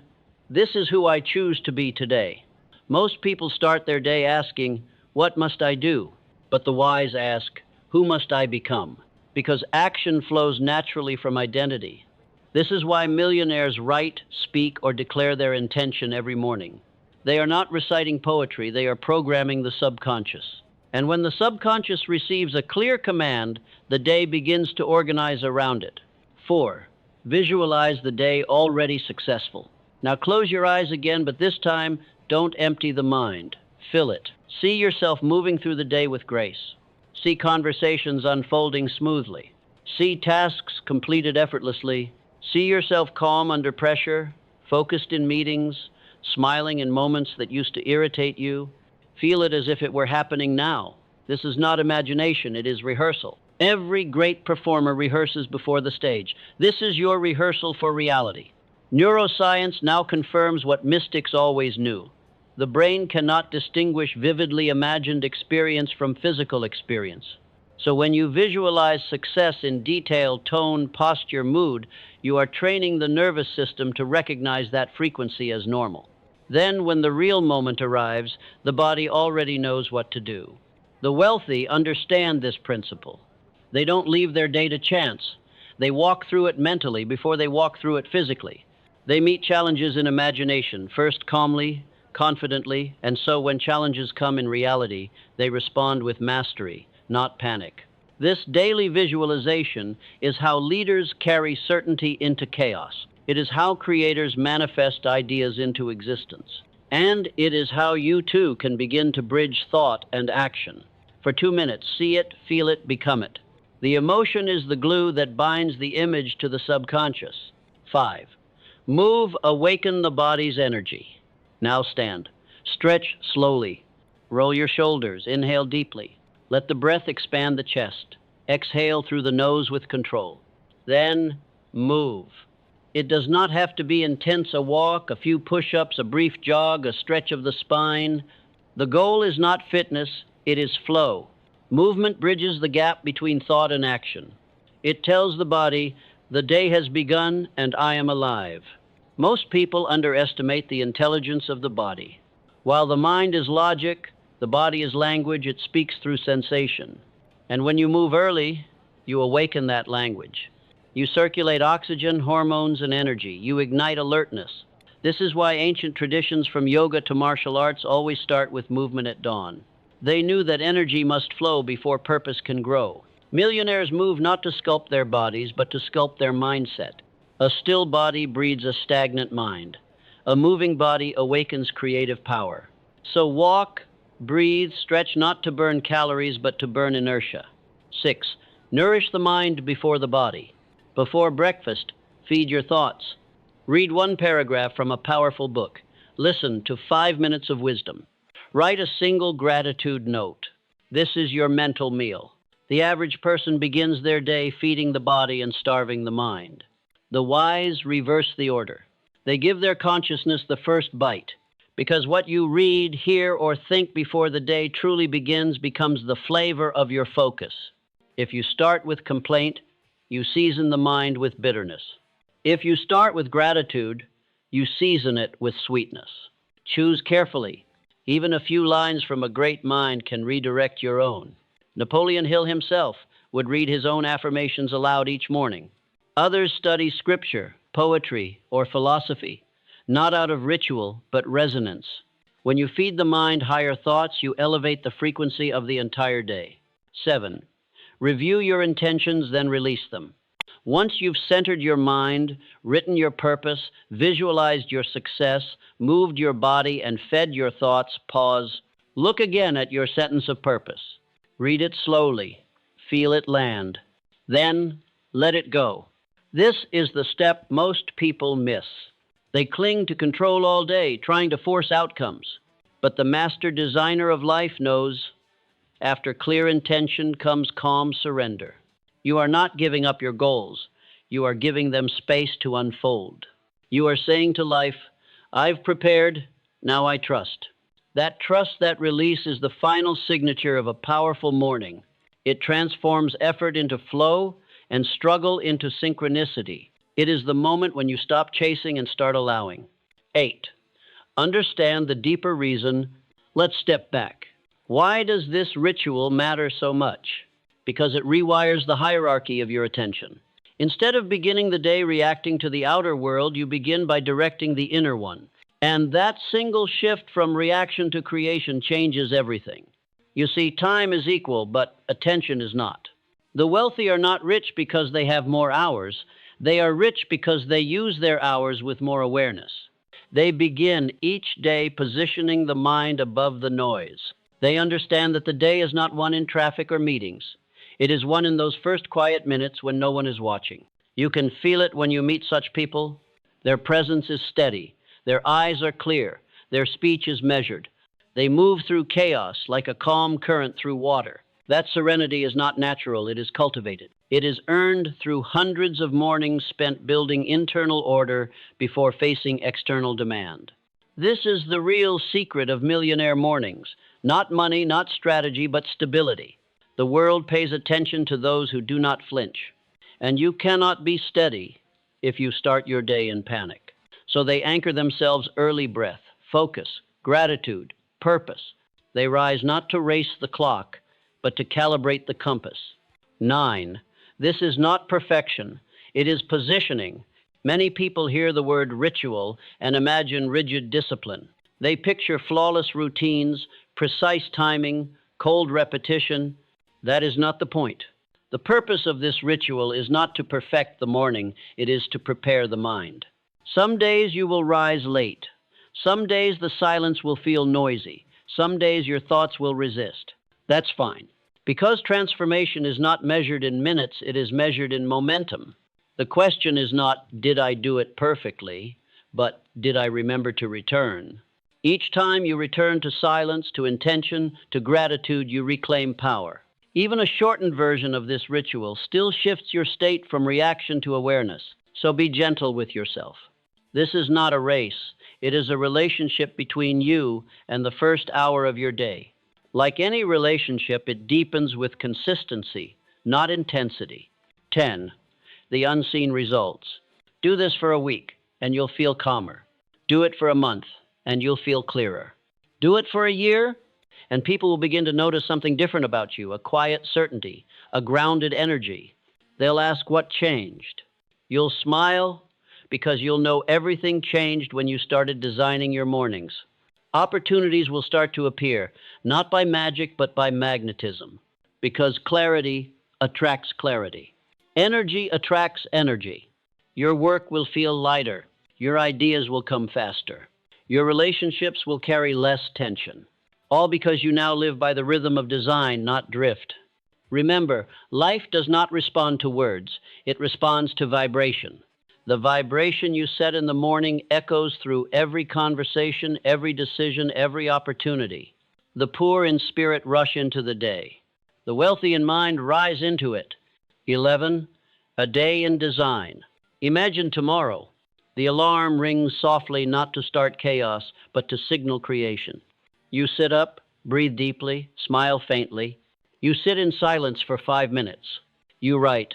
this is who I choose to be today. Most people start their day asking, what must I do? But the wise ask, who must I become? Because action flows naturally from identity. This is why millionaires write, speak, or declare their intention every morning. They are not reciting poetry, they are programming the subconscious. And when the subconscious receives a clear command, the day begins to organize around it. 4. Visualize the day already successful. Now close your eyes again, but this time, don't empty the mind. Fill it. See yourself moving through the day with grace. See conversations unfolding smoothly. See tasks completed effortlessly. See yourself calm under pressure, focused in meetings, smiling in moments that used to irritate you. Feel it as if it were happening now. This is not imagination, it is rehearsal. Every great performer rehearses before the stage. This is your rehearsal for reality. Neuroscience now confirms what mystics always knew. The brain cannot distinguish vividly imagined experience from physical experience. So when you visualize success in detail, tone, posture, mood, you are training the nervous system to recognize that frequency as normal. Then, when the real moment arrives, the body already knows what to do. The wealthy understand this principle. They don't leave their day to chance. They walk through it mentally before they walk through it physically. They meet challenges in imagination, first calmly, confidently, and so when challenges come in reality, they respond with mastery, not panic. This daily visualization is how leaders carry certainty into chaos. It is how creators manifest ideas into existence. And it is how you too can begin to bridge thought and action. For 2 minutes, see it, feel it, become it. The emotion is the glue that binds the image to the subconscious. 5. Move, awaken the body's energy. Now stand. Stretch slowly. Roll your shoulders. Inhale deeply. Let the breath expand the chest. Exhale through the nose with control. Then move. It does not have to be intense, a walk, a few push-ups, a brief jog, a stretch of the spine. The goal is not fitness, it is flow. Movement bridges the gap between thought and action. It tells the body, the day has begun and I am alive. Most people underestimate the intelligence of the body. While the mind is logic, the body is language, it speaks through sensation. And when you move early, you awaken that language. You circulate oxygen, hormones, and energy. You ignite alertness. This is why ancient traditions from yoga to martial arts always start with movement at dawn. They knew that energy must flow before purpose can grow. Millionaires move not to sculpt their bodies, but to sculpt their mindset. A still body breeds a stagnant mind. A moving body awakens creative power. So walk, breathe, stretch not to burn calories, but to burn inertia. 6. Nourish the mind before the body. Before breakfast, feed your thoughts. Read one paragraph from a powerful book. Listen to 5 minutes of wisdom. Write a single gratitude note. This is your mental meal. The average person begins their day feeding the body and starving the mind. The wise reverse the order. They give their consciousness the first bite, because what you read, hear, or think before the day truly begins becomes the flavor of your focus. If you start with complaint, you season the mind with bitterness. If you start with gratitude, you season it with sweetness. Choose carefully. Even a few lines from a great mind can redirect your own. Napoleon Hill himself would read his own affirmations aloud each morning. Others study scripture, poetry, or philosophy, not out of ritual, but resonance. When you feed the mind higher thoughts, you elevate the frequency of the entire day. 7. Review your intentions, then release them. Once you've centered your mind, written your purpose, visualized your success, moved your body, and fed your thoughts, pause. Look again at your sentence of purpose. Read it slowly. Feel it land. Then let it go. This is the step most people miss. They cling to control all day, trying to force outcomes. But the master designer of life knows, after clear intention comes calm surrender. You are not giving up your goals. You are giving them space to unfold. You are saying to life, I've prepared, now I trust. That trust, that release is the final signature of a powerful morning. It transforms effort into flow and struggle into synchronicity. It is the moment when you stop chasing and start allowing. 8. Understand the deeper reason. Let's step back. Why does this ritual matter so much? Because it rewires the hierarchy of your attention. Instead of beginning the day reacting to the outer world, you begin by directing the inner one. And that single shift from reaction to creation changes everything. You see, time is equal, but attention is not. The wealthy are not rich because they have more hours. They are rich because they use their hours with more awareness. They begin each day positioning the mind above the noise. They understand that the day is not one in traffic or meetings. It is one in those first quiet minutes when no one is watching. You can feel it when you meet such people. Their presence is steady. Their eyes are clear. Their speech is measured. They move through chaos like a calm current through water. That serenity is not natural, it is cultivated. It is earned through hundreds of mornings spent building internal order before facing external demand. This is the real secret of millionaire mornings. Not money, not strategy, but stability. The world pays attention to those who do not flinch. And you cannot be steady if you start your day in panic. So they anchor themselves early breath, focus, gratitude, purpose. They rise not to race the clock, but to calibrate the compass. 9. This is not perfection. It is positioning. Many people hear the word ritual and imagine rigid discipline. They picture flawless routines, precise timing, cold repetition. That is not the point. The purpose of this ritual is not to perfect the morning, it is to prepare the mind. Some days you will rise late. Some days the silence will feel noisy. Some days your thoughts will resist. That's fine. Because transformation is not measured in minutes, it is measured in momentum. The question is not, did I do it perfectly, but did I remember to return? Each time you return to silence, to intention, to gratitude, you reclaim power. Even a shortened version of this ritual still shifts your state from reaction to awareness. So be gentle with yourself. This is not a race. It is a relationship between you and the first hour of your day. Like any relationship, it deepens with consistency, not intensity. 10. The unseen results. Do this for a week, and you'll feel calmer. Do it for a month, and you'll feel clearer. Do it for a year, and people will begin to notice something different about you, a quiet certainty, a grounded energy. They'll ask what changed. You'll smile because you'll know everything changed when you started designing your mornings. Opportunities will start to appear, not by magic, but by magnetism, because clarity attracts clarity. Energy attracts energy. Your work will feel lighter. Your ideas will come faster. Your relationships will carry less tension. All because you now live by the rhythm of design, not drift. Remember, life does not respond to words. It responds to vibration. The vibration you set in the morning echoes through every conversation, every decision, every opportunity. The poor in spirit rush into the day. The wealthy in mind rise into it. 11. A day in design. Imagine tomorrow. The alarm rings softly, not to start chaos, but to signal creation. You sit up, breathe deeply, smile faintly. You sit in silence for 5 minutes. You write,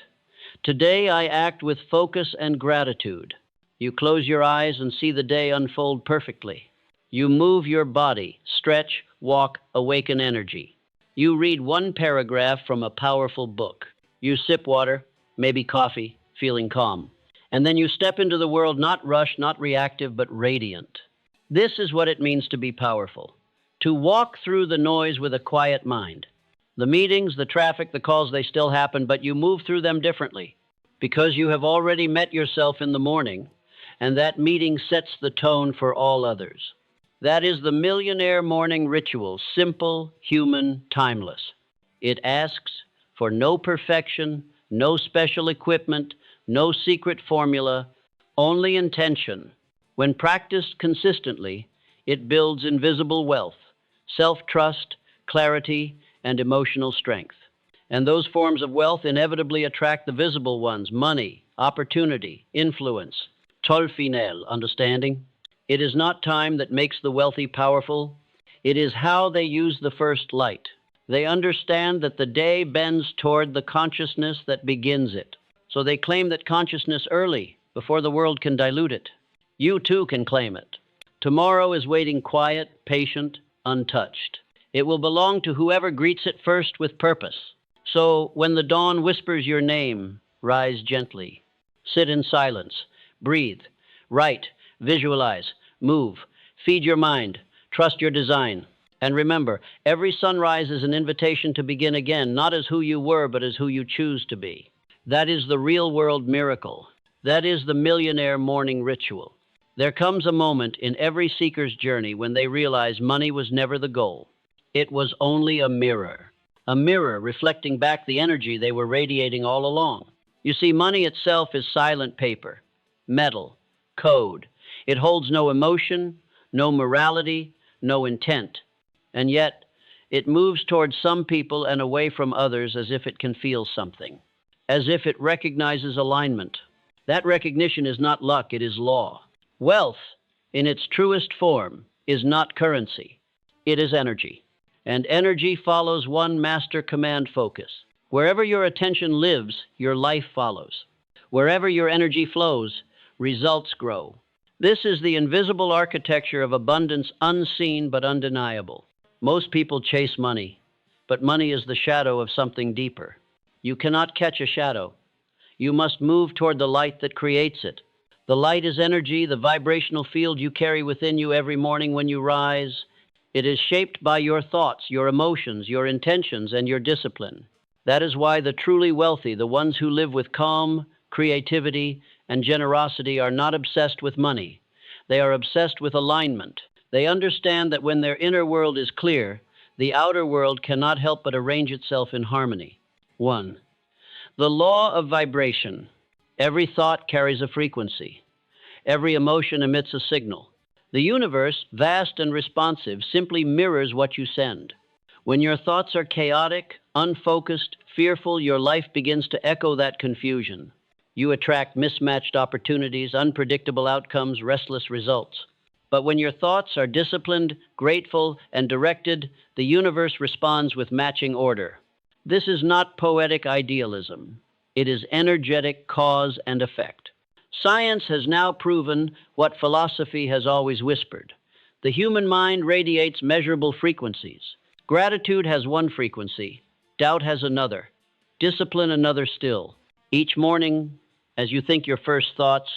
"Today I act with focus and gratitude." You close your eyes and see the day unfold perfectly. You move your body, stretch, walk, awaken energy. You read one paragraph from a powerful book. You sip water, maybe coffee, feeling calm. And then you step into the world not rushed, not reactive, but radiant. This is what it means to be powerful. To walk through the noise with a quiet mind. The meetings, the traffic, the calls, they still happen, but you move through them differently because you have already met yourself in the morning, and that meeting sets the tone for all others. That is the millionaire morning ritual, simple, human, timeless. It asks for no perfection, no special equipment, no secret formula, only intention. When practiced consistently, it builds invisible wealth, self-trust, clarity, and emotional strength. And those forms of wealth inevitably attract the visible ones: money, opportunity, influence. Tolfinel, understanding? It is not time that makes the wealthy powerful. It is how they use the first light. They understand that the day bends toward the consciousness that begins it. So they claim that consciousness early, before the world can dilute it. You too can claim it. Tomorrow is waiting quiet, patient, untouched. It will belong to whoever greets it first with purpose. So when the dawn whispers your name, rise gently. Sit in silence. Breathe. Write. Visualize. Move. Feed your mind. Trust your design. And remember, every sunrise is an invitation to begin again, not as who you were, but as who you choose to be. That is the real world miracle. That is the millionaire morning ritual. There comes a moment in every seeker's journey when they realize money was never the goal. It was only a mirror reflecting back the energy they were radiating all along. You see, money itself is silent paper, metal, code. It holds no emotion, no morality, no intent. And yet, it moves towards some people and away from others as if it can feel something, as if it recognizes alignment. That recognition is not luck, it is law. Wealth, in its truest form, is not currency. It is energy. And energy follows one master command focus. Wherever your attention lives, your life follows. Wherever your energy flows, results grow. This is the invisible architecture of abundance, unseen but undeniable. Most people chase money, but money is the shadow of something deeper. You cannot catch a shadow. You must move toward the light that creates it. The light is energy, the vibrational field you carry within you every morning when you rise. It is shaped by your thoughts, your emotions, your intentions, and your discipline. That is why the truly wealthy, the ones who live with calm, creativity, and generosity, are not obsessed with money. They are obsessed with alignment. They understand that when their inner world is clear, the outer world cannot help but arrange itself in harmony. 1. The law of vibration. Every thought carries a frequency. Every emotion emits a signal. The universe, vast and responsive, simply mirrors what you send. When your thoughts are chaotic, unfocused, fearful, your life begins to echo that confusion. You attract mismatched opportunities, unpredictable outcomes, restless results. But when your thoughts are disciplined, grateful, and directed, the universe responds with matching order. This is not poetic idealism. It is energetic cause and effect. Science has now proven what philosophy has always whispered. The human mind radiates measurable frequencies. Gratitude has one frequency, doubt has another, discipline another still. Each morning, as you think your first thoughts,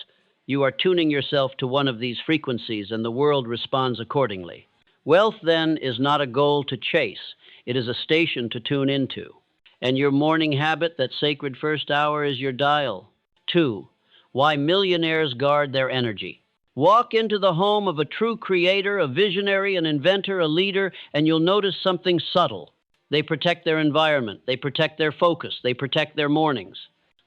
you are tuning yourself to one of these frequencies, and the world responds accordingly. Wealth, then, is not a goal to chase. It is a station to tune into. And your morning habit, that sacred first hour, is your dial. 2. Why millionaires guard their energy. Walk into the home of a true creator, a visionary, an inventor, a leader, and you'll notice something subtle. They protect their environment. They protect their focus. They protect their mornings.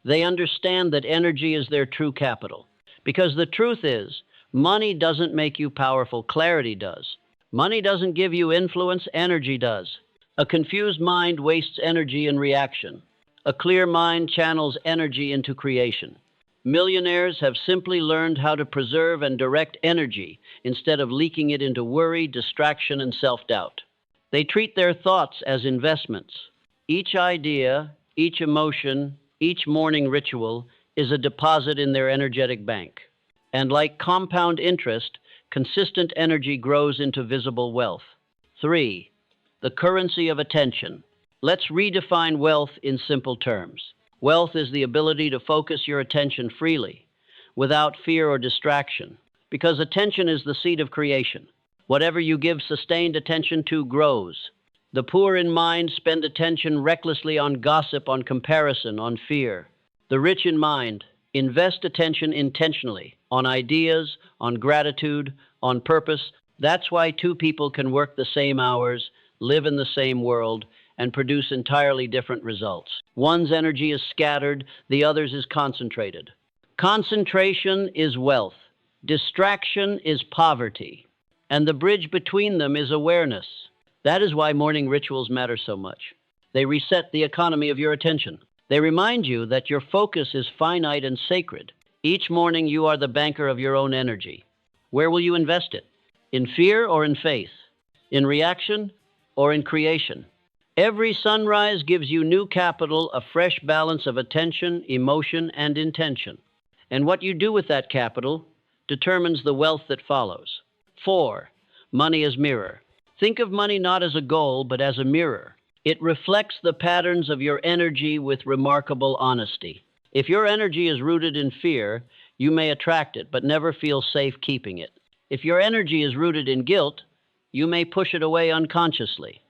They understand that energy is their true capital. Because the truth is, money doesn't make you powerful, clarity does. Money doesn't give you influence, energy does. A confused mind wastes energy in reaction. A clear mind channels energy into creation. Millionaires have simply learned how to preserve and direct energy instead of leaking it into worry, distraction, and self-doubt. They treat their thoughts as investments. Each idea, each emotion, each morning ritual is a deposit in their energetic bank. And like compound interest, consistent energy grows into visible wealth. 3. The currency of attention. Let's redefine wealth in simple terms. Wealth is the ability to focus your attention freely, without fear or distraction, because attention is the seed of creation. Whatever you give sustained attention to grows. The poor in mind spend attention recklessly on gossip, on comparison, on fear. The rich in mind invest attention intentionally on ideas, on gratitude, on purpose. That's why two people can work the same hours, live in the same world, and produce entirely different results. One's energy is scattered, the other's is concentrated. Concentration is wealth. Distraction is poverty. And the bridge between them is awareness. That is why morning rituals matter so much. They reset the economy of your attention. They remind you that your focus is finite and sacred. Each morning, you are the banker of your own energy. Where will you invest it? In fear or in faith? In reaction or in creation? Every sunrise gives you new capital, a fresh balance of attention, emotion, and intention. And what you do with that capital determines the wealth that follows. 4. Money as mirror. Think of money not as a goal, but as a mirror. It reflects the patterns of your energy with remarkable honesty. If your energy is rooted in fear, you may attract it, but never feel safe keeping it. If your energy is rooted in guilt, you may push it away unconsciously.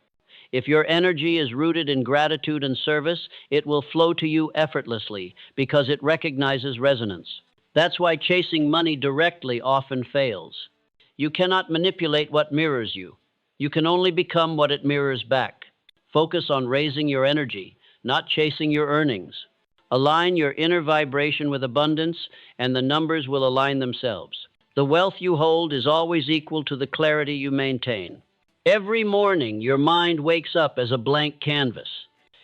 If your energy is rooted in gratitude and service, it will flow to you effortlessly because it recognizes resonance. That's why chasing money directly often fails. You cannot manipulate what mirrors you. You can only become what it mirrors back. Focus on raising your energy, not chasing your earnings. Align your inner vibration with abundance, and the numbers will align themselves. The wealth you hold is always equal to the clarity you maintain. Every morning, your mind wakes up as a blank canvas.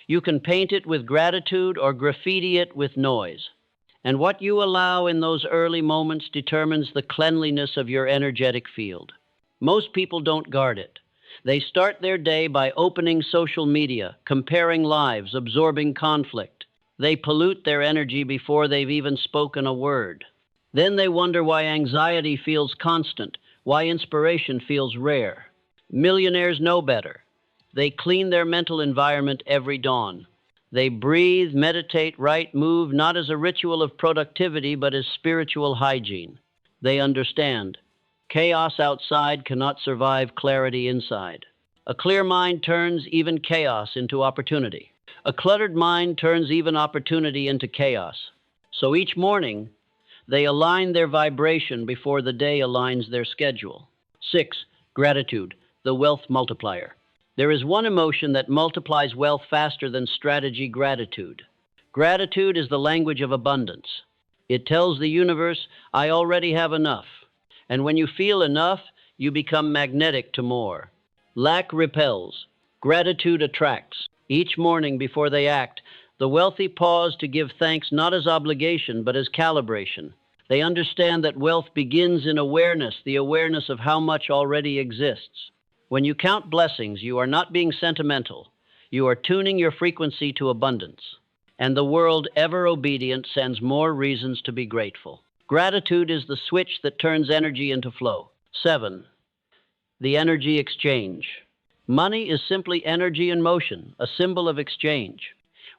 You can paint it with gratitude or graffiti it with noise. And what you allow in those early moments determines the cleanliness of your energetic field. Most people don't guard it. They start their day by opening social media, comparing lives, absorbing conflict. They pollute their energy before they've even spoken a word. Then they wonder why anxiety feels constant, why inspiration feels rare. Millionaires know better. They clean their mental environment every dawn. They breathe, meditate, write, move, not as a ritual of productivity, but as spiritual hygiene. They understand. Chaos outside cannot survive clarity inside. A clear mind turns even chaos into opportunity. A cluttered mind turns even opportunity into chaos. So each morning, they align their vibration before the day aligns their schedule. 6. Gratitude, the wealth multiplier. There is one emotion that multiplies wealth faster than strategy: gratitude. Gratitude is the language of abundance. It tells the universe, I already have enough. And when you feel enough, you become magnetic to more. Lack repels. Gratitude attracts. Each morning before they act, the wealthy pause to give thanks not as obligation, but as calibration. They understand that wealth begins in awareness, the awareness of how much already exists. When you count blessings, you are not being sentimental. You are tuning your frequency to abundance. And the world, ever obedient, sends more reasons to be grateful. Gratitude is the switch that turns energy into flow. 7. The energy exchange. Money is simply energy in motion, a symbol of exchange.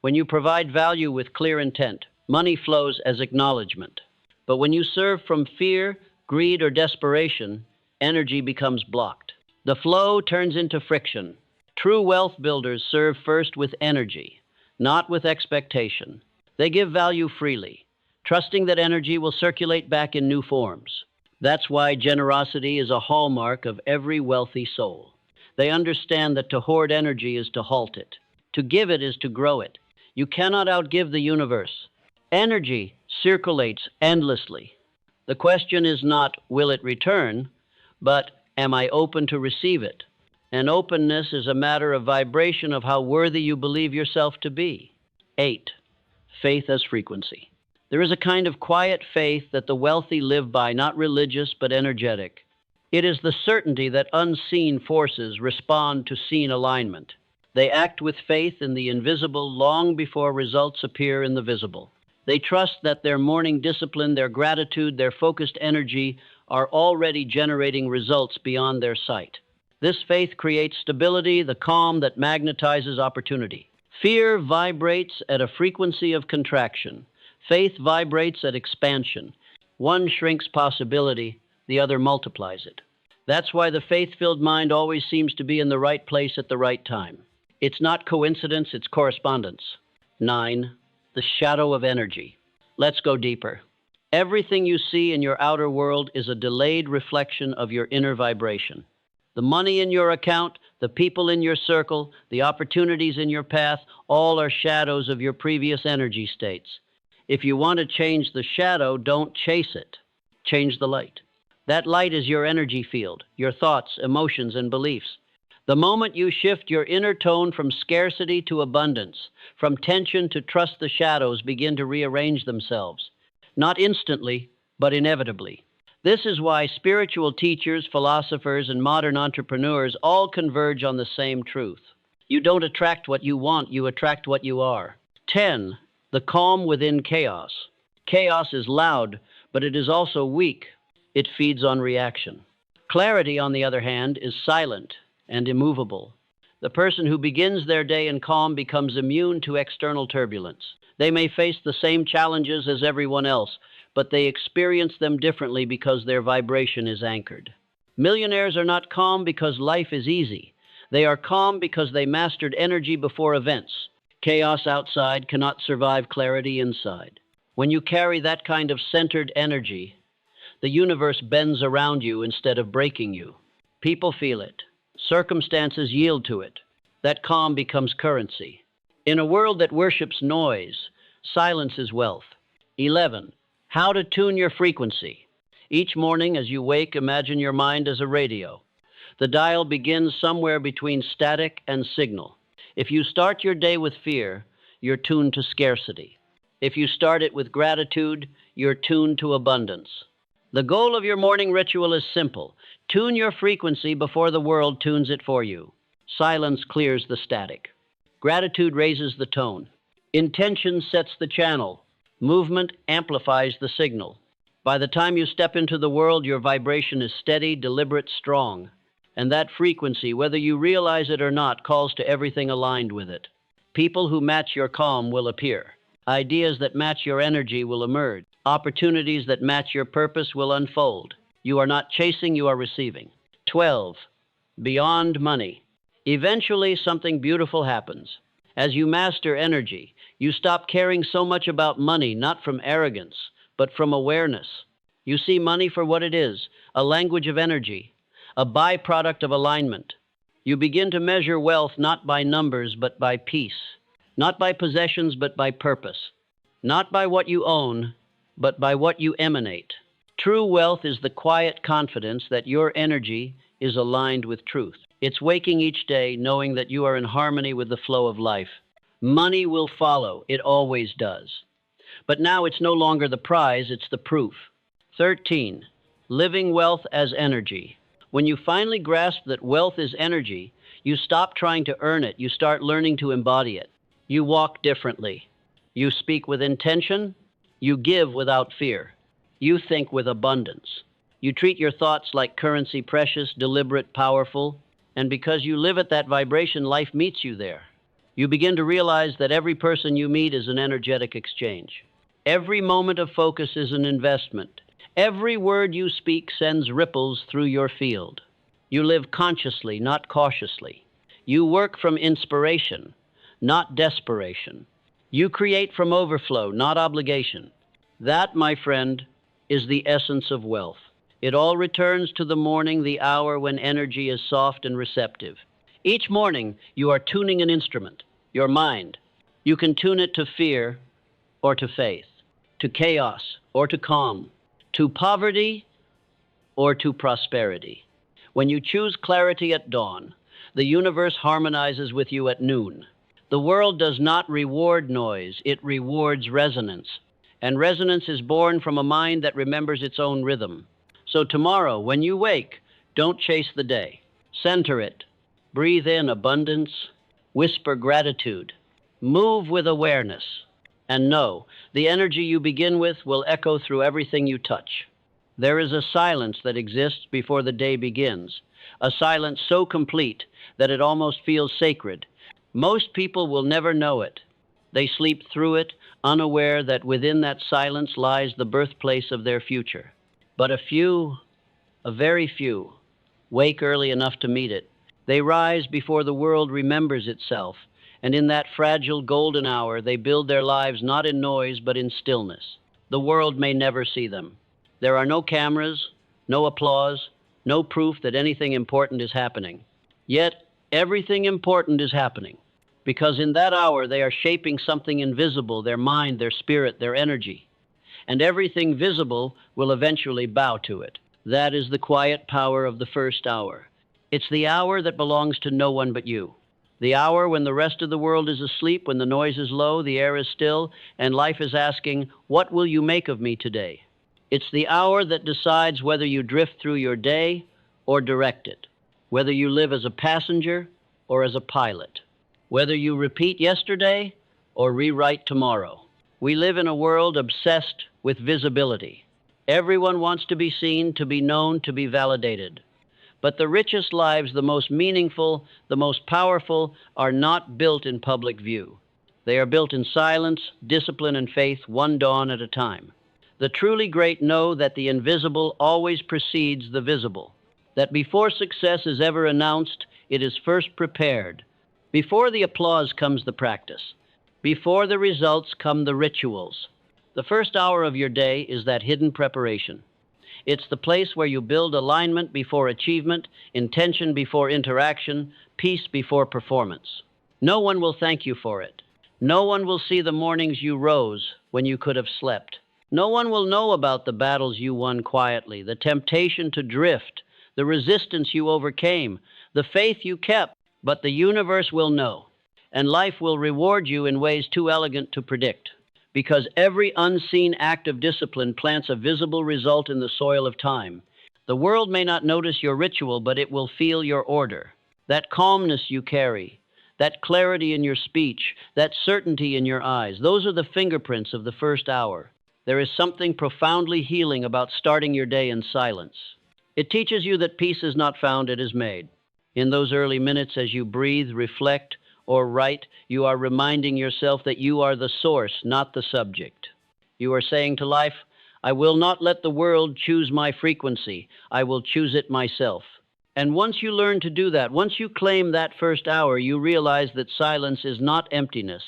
When you provide value with clear intent, money flows as acknowledgement. But when you serve from fear, greed, or desperation, energy becomes blocked. The flow turns into friction. True wealth builders serve first with energy, not with expectation. They give value freely, trusting that energy will circulate back in new forms. That's why generosity is a hallmark of every wealthy soul. They understand that to hoard energy is to halt it. To give it is to grow it. You cannot outgive the universe. Energy circulates endlessly. The question is not, will it return, but am I open to receive it? And openness is a matter of vibration of how worthy you believe yourself to be. 8. Faith as frequency. There is a kind of quiet faith that the wealthy live by, not religious but energetic. It is the certainty that unseen forces respond to seen alignment. They act with faith in the invisible long before results appear in the visible. They trust that their morning discipline, their gratitude, their focused energy are already generating results beyond their sight. This faith creates stability, the calm that magnetizes opportunity. Fear vibrates at a frequency of contraction. Faith vibrates at expansion. One shrinks possibility, the other multiplies it. That's why the faith-filled mind always seems to be in the right place at the right time. It's not coincidence, it's correspondence. 9. The shadow of energy. Let's go deeper. Everything you see in your outer world is a delayed reflection of your inner vibration. The money in your account, the people in your circle, the opportunities in your path, all are shadows of your previous energy states. If you want to change the shadow, don't chase it. Change the light. That light is your energy field, your thoughts, emotions, and beliefs. The moment you shift your inner tone from scarcity to abundance, from tension to trust, the shadows begin to rearrange themselves. not instantly, but inevitably. This is why spiritual teachers, philosophers, and modern entrepreneurs all converge on the same truth. You don't attract what you want, you attract what you are. 10. The calm within chaos. Chaos is loud, but it is also weak. It feeds on reaction. Clarity, on the other hand, is silent and immovable. The person who begins their day in calm becomes immune to external turbulence. They may face the same challenges as everyone else, but they experience them differently because their vibration is anchored. Millionaires are not calm because life is easy. They are calm because they mastered energy before events. Chaos outside cannot survive clarity inside. When you carry that kind of centered energy, the universe bends around you instead of breaking you. People feel it. Circumstances yield to it. That calm becomes currency. In a world that worships noise, silence is wealth. 11. How to tune your frequency. Each morning as you wake, imagine your mind as a radio. The dial begins somewhere between static and signal. If you start your day with fear, you're tuned to scarcity. If you start it with gratitude, you're tuned to abundance. The goal of your morning ritual is simple. Tune your frequency before the world tunes it for you. Silence clears the static. Gratitude raises the tone. Intention sets the channel. Movement amplifies the signal. By the time you step into the world, your vibration is steady, deliberate, strong. And that frequency, whether you realize it or not, calls to everything aligned with it. People who match your calm will appear. Ideas that match your energy will emerge. Opportunities that match your purpose will unfold. You are not chasing, you are receiving. 12. Beyond money. Eventually, something beautiful happens. As you master energy, you stop caring so much about money, not from arrogance, but from awareness. You see money for what it is, a language of energy, a byproduct of alignment. You begin to measure wealth not by numbers, but by peace. Not by possessions, but by purpose. Not by what you own, but by what you emanate. True wealth is the quiet confidence that your energy is aligned with truth. It's waking each day knowing that you are in harmony with the flow of life. Money will follow. It always does. But now it's no longer the prize, it's the proof. 13. Living wealth as energy. When you finally grasp that wealth is energy, you stop trying to earn it. You start learning to embody it. You walk differently. You speak with intention. You give without fear. You think with abundance. You treat your thoughts like currency, precious, deliberate, powerful. And because you live at that vibration, life meets you there. You begin to realize that every person you meet is an energetic exchange. Every moment of focus is an investment. Every word you speak sends ripples through your field. You live consciously, not cautiously. You work from inspiration, not desperation. You create from overflow, not obligation. That, my friend, is the essence of wealth. It all returns to the morning, the hour when energy is soft and receptive. Each morning, you are tuning an instrument, your mind. You can tune it to fear or to faith, to chaos or to calm, to poverty or to prosperity. When you choose clarity at dawn, the universe harmonizes with you at noon. The world does not reward noise, it rewards resonance. And resonance is born from a mind that remembers its own rhythm. So tomorrow, when you wake, don't chase the day. Center it. Breathe in abundance. Whisper gratitude. Move with awareness. And know, the energy you begin with will echo through everything you touch. There is a silence that exists before the day begins, a silence so complete that it almost feels sacred. Most people will never know it. They sleep through it, unaware that within that silence lies the birthplace of their future. But a very few, wake early enough to meet it. They rise before the world remembers itself, and in that fragile golden hour they build their lives not in noise but in stillness. The world may never see them. There are no cameras, no applause, no proof that anything important is happening. Yet everything important is happening, because in that hour they are shaping something invisible, their mind, their spirit, their energy. And everything visible will eventually bow to it. That is the quiet power of the first hour. It's the hour that belongs to no one but you. The hour when the rest of the world is asleep, when the noise is low, the air is still, and life is asking, "What will you make of me today?" It's the hour that decides whether you drift through your day or direct it, whether you live as a passenger or as a pilot, whether you repeat yesterday or rewrite tomorrow. We live in a world obsessed with visibility. Everyone wants to be seen, to be known, to be validated. But the richest lives, the most meaningful, the most powerful, are not built in public view. They are built in silence, discipline, and faith, one dawn at a time. The truly great know that the invisible always precedes the visible, that before success is ever announced, it is first prepared. Before the applause comes the practice. Before the results come the rituals. The first hour of your day is that hidden preparation. It's the place where you build alignment before achievement, intention before interaction, peace before performance. No one will thank you for it. No one will see the mornings you rose when you could have slept. No one will know about the battles you won quietly, the temptation to drift, the resistance you overcame, the faith you kept. But the universe will know, and life will reward you in ways too elegant to predict. Because every unseen act of discipline plants a visible result in the soil of time. The world may not notice your ritual, but it will feel your order. That calmness you carry, that clarity in your speech, that certainty in your eyes, those are the fingerprints of the first hour. There is something profoundly healing about starting your day in silence. It teaches you that peace is not found, it is made. In those early minutes as you breathe, reflect, or write, you are reminding yourself that you are the source, not the subject. You are saying to life, "I will not let the world choose my frequency. I will choose it myself." And once you learn to do that, once you claim that first hour, you realize that silence is not emptiness,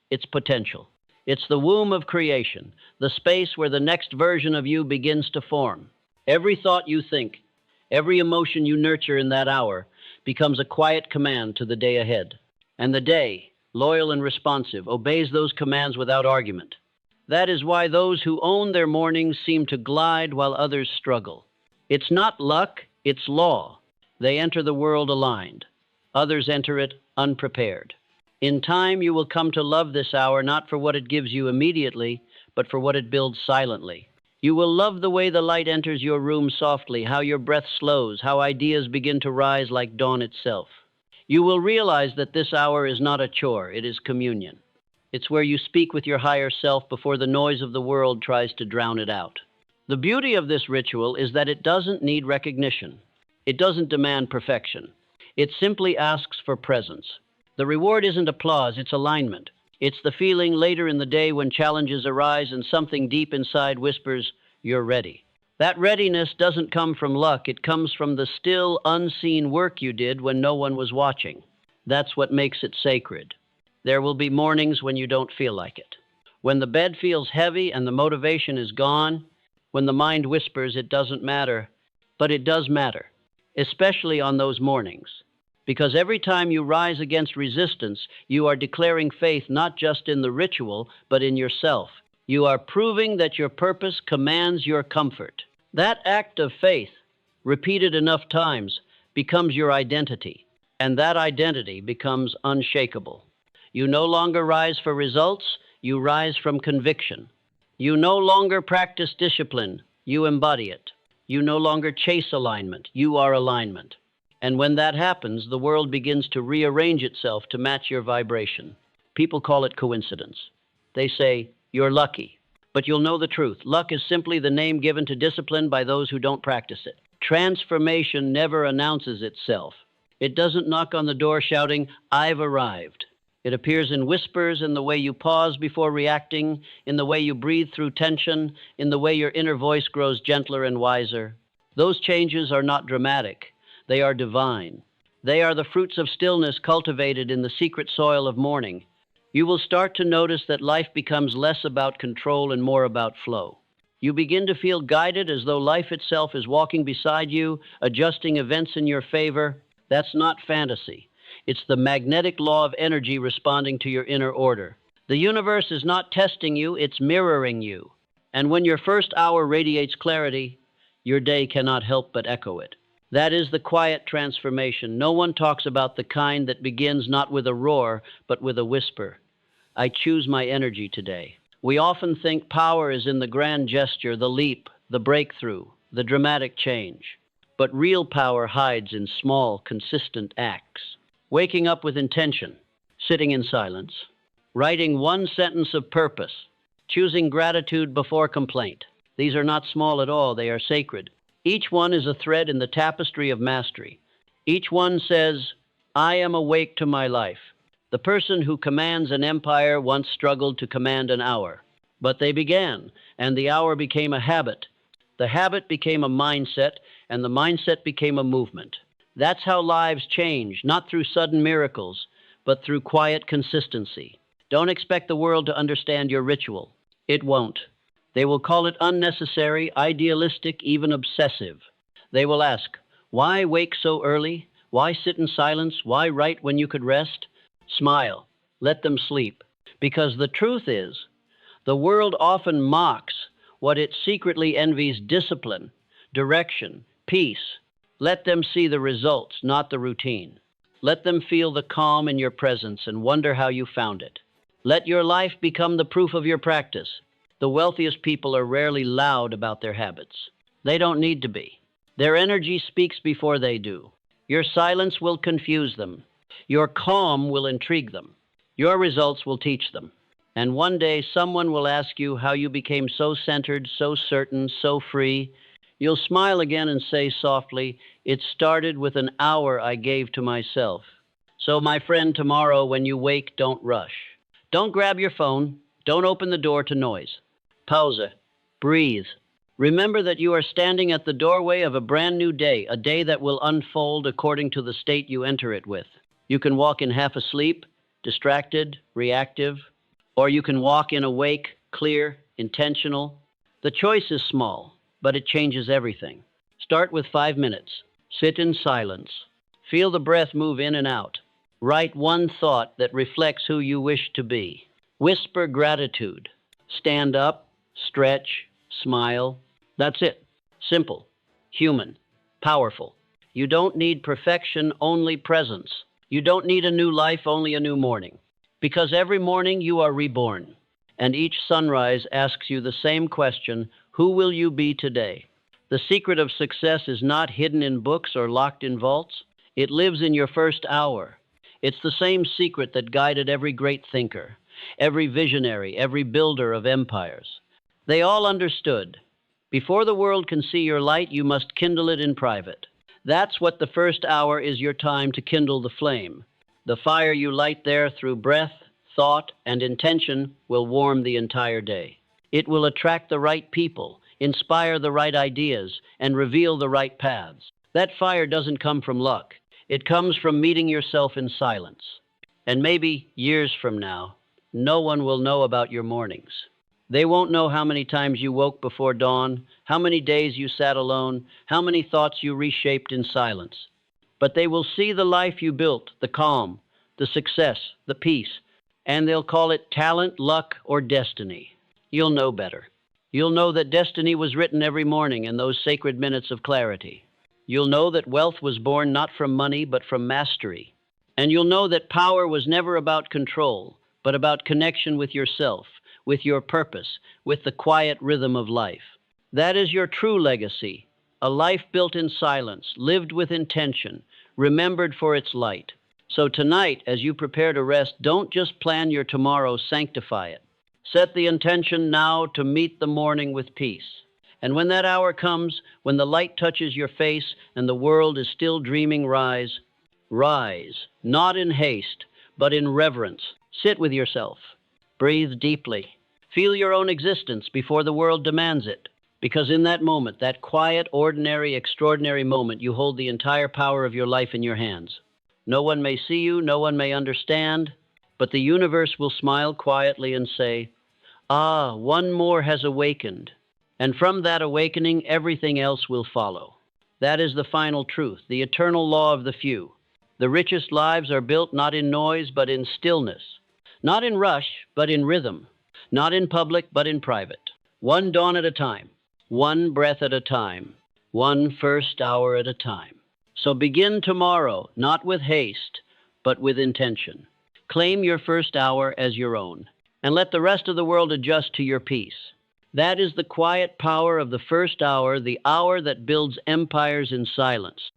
it's potential. It's the womb of creation, the space where the next version of you begins to form. Every thought you think, every emotion you nurture in that hour becomes a quiet command to the day ahead. And the day, loyal and responsive, obeys those commands without argument. That is why those who own their mornings seem to glide while others struggle. It's not luck, it's law. They enter the world aligned. Others enter it unprepared. In time, you will come to love this hour not for what it gives you immediately, but for what it builds silently. You will love the way the light enters your room softly, how your breath slows, how ideas begin to rise like dawn itself. You will realize that this hour is not a chore, it is communion. It's where you speak with your higher self before the noise of the world tries to drown it out. The beauty of this ritual is that it doesn't need recognition. It doesn't demand perfection. It simply asks for presence. The reward isn't applause, it's alignment. It's the feeling later in the day when challenges arise and something deep inside whispers, "You're ready." That readiness doesn't come from luck. It comes from the still, unseen work you did when no one was watching. That's what makes it sacred. There will be mornings when you don't feel like it. When the bed feels heavy and the motivation is gone, when the mind whispers it doesn't matter, but it does matter, especially on those mornings. Because every time you rise against resistance, you are declaring faith not just in the ritual, but in yourself. You are proving that your purpose commands your comfort. That act of faith, repeated enough times, becomes your identity, and that identity becomes unshakable. You no longer rise for results, you rise from conviction. You no longer practice discipline, you embody it. You no longer chase alignment, you are alignment. And when that happens, the world begins to rearrange itself to match your vibration. People call it coincidence. They say, "You're lucky." But you'll know the truth. Luck is simply the name given to discipline by those who don't practice it. Transformation never announces itself. It doesn't knock on the door shouting, "I've arrived." It appears in whispers, in the way you pause before reacting, in the way you breathe through tension, in the way your inner voice grows gentler and wiser. Those changes are not dramatic. They are divine. They are the fruits of stillness cultivated in the secret soil of morning. You will start to notice that life becomes less about control and more about flow. You begin to feel guided as though life itself is walking beside you, adjusting events in your favor. That's not fantasy. It's the magnetic law of energy responding to your inner order. The universe is not testing you, it's mirroring you. And when your first hour radiates clarity, your day cannot help but echo it. That is the quiet transformation. No one talks about the kind that begins not with a roar, but with a whisper. I choose my energy today. We often think power is in the grand gesture, the leap, the breakthrough, the dramatic change. But real power hides in small, consistent acts. Waking up with intention, sitting in silence, writing one sentence of purpose, choosing gratitude before complaint. These are not small at all, they are sacred. Each one is a thread in the tapestry of mastery. Each one says, I am awake to my life. The person who commands an empire once struggled to command an hour. But they began, and the hour became a habit. The habit became a mindset, and the mindset became a movement. That's how lives change, not through sudden miracles, but through quiet consistency. Don't expect the world to understand your ritual. It won't. They will call it unnecessary, idealistic, even obsessive. They will ask, why wake so early? Why sit in silence? Why write when you could rest? Smile. Let them sleep. Because the truth is, the world often mocks what it secretly envies: discipline, direction, peace. Let them see the results, not the routine. Let them feel the calm in your presence and wonder how you found it. Let your life become the proof of your practice. The wealthiest people are rarely loud about their habits. They don't need to be. Their energy speaks before they do. Your silence will confuse them. Your calm will intrigue them. Your results will teach them. And one day someone will ask you how you became so centered, so certain, so free. You'll smile again and say softly, it started with an hour I gave to myself. So my friend, tomorrow when you wake, don't rush. Don't grab your phone. Don't open the door to noise. Pause. Breathe. Remember that you are standing at the doorway of a brand new day, a day that will unfold according to the state you enter it with. You can walk in half asleep, distracted, reactive, or you can walk in awake, clear, intentional. The choice is small, but it changes everything. Start with 5 minutes. Sit in silence. Feel the breath move in and out. Write one thought that reflects who you wish to be. Whisper gratitude. Stand up, stretch, smile. That's it. Simple, human, powerful. You don't need perfection, only presence. You don't need a new life, only a new morning. Because every morning you are reborn, and each sunrise asks you the same question: who will you be today? The secret of success is not hidden in books or locked in vaults. It lives in your first hour. It's the same secret that guided every great thinker, every visionary, every builder of empires. They all understood. Before the world can see your light, you must kindle it in private. That's what the first hour is, your time to kindle the flame. The fire you light there through breath, thought, and intention will warm the entire day. It will attract the right people, inspire the right ideas, and reveal the right paths. That fire doesn't come from luck. It comes from meeting yourself in silence. And maybe years from now, no one will know about your mornings. They won't know how many times you woke before dawn, how many days you sat alone, how many thoughts you reshaped in silence. But they will see the life you built, the calm, the success, the peace, and they'll call it talent, luck, or destiny. You'll know better. You'll know that destiny was written every morning in those sacred minutes of clarity. You'll know that wealth was born not from money, but from mastery. And you'll know that power was never about control, but about connection with yourself, with your purpose, with the quiet rhythm of life. That is your true legacy, a life built in silence, lived with intention, remembered for its light. So tonight, as you prepare to rest, don't just plan your tomorrow, sanctify it. Set the intention now to meet the morning with peace. And when that hour comes, when the light touches your face and the world is still dreaming, rise. Rise, not in haste, but in reverence. Sit with yourself. Breathe deeply. Feel your own existence before the world demands it. Because in that moment, that quiet, ordinary, extraordinary moment, you hold the entire power of your life in your hands. No one may see you, no one may understand, but the universe will smile quietly and say, ah, one more has awakened. And from that awakening, everything else will follow. That is the final truth, the eternal law of the few. The richest lives are built not in noise, but in stillness. Not in rush, but in rhythm. Not in public, but in private. One dawn at a time. One breath at a time. One first hour at a time. So begin tomorrow, not with haste, but with intention. Claim your first hour as your own, and let the rest of the world adjust to your peace. That is the quiet power of the first hour, the hour that builds empires in silence.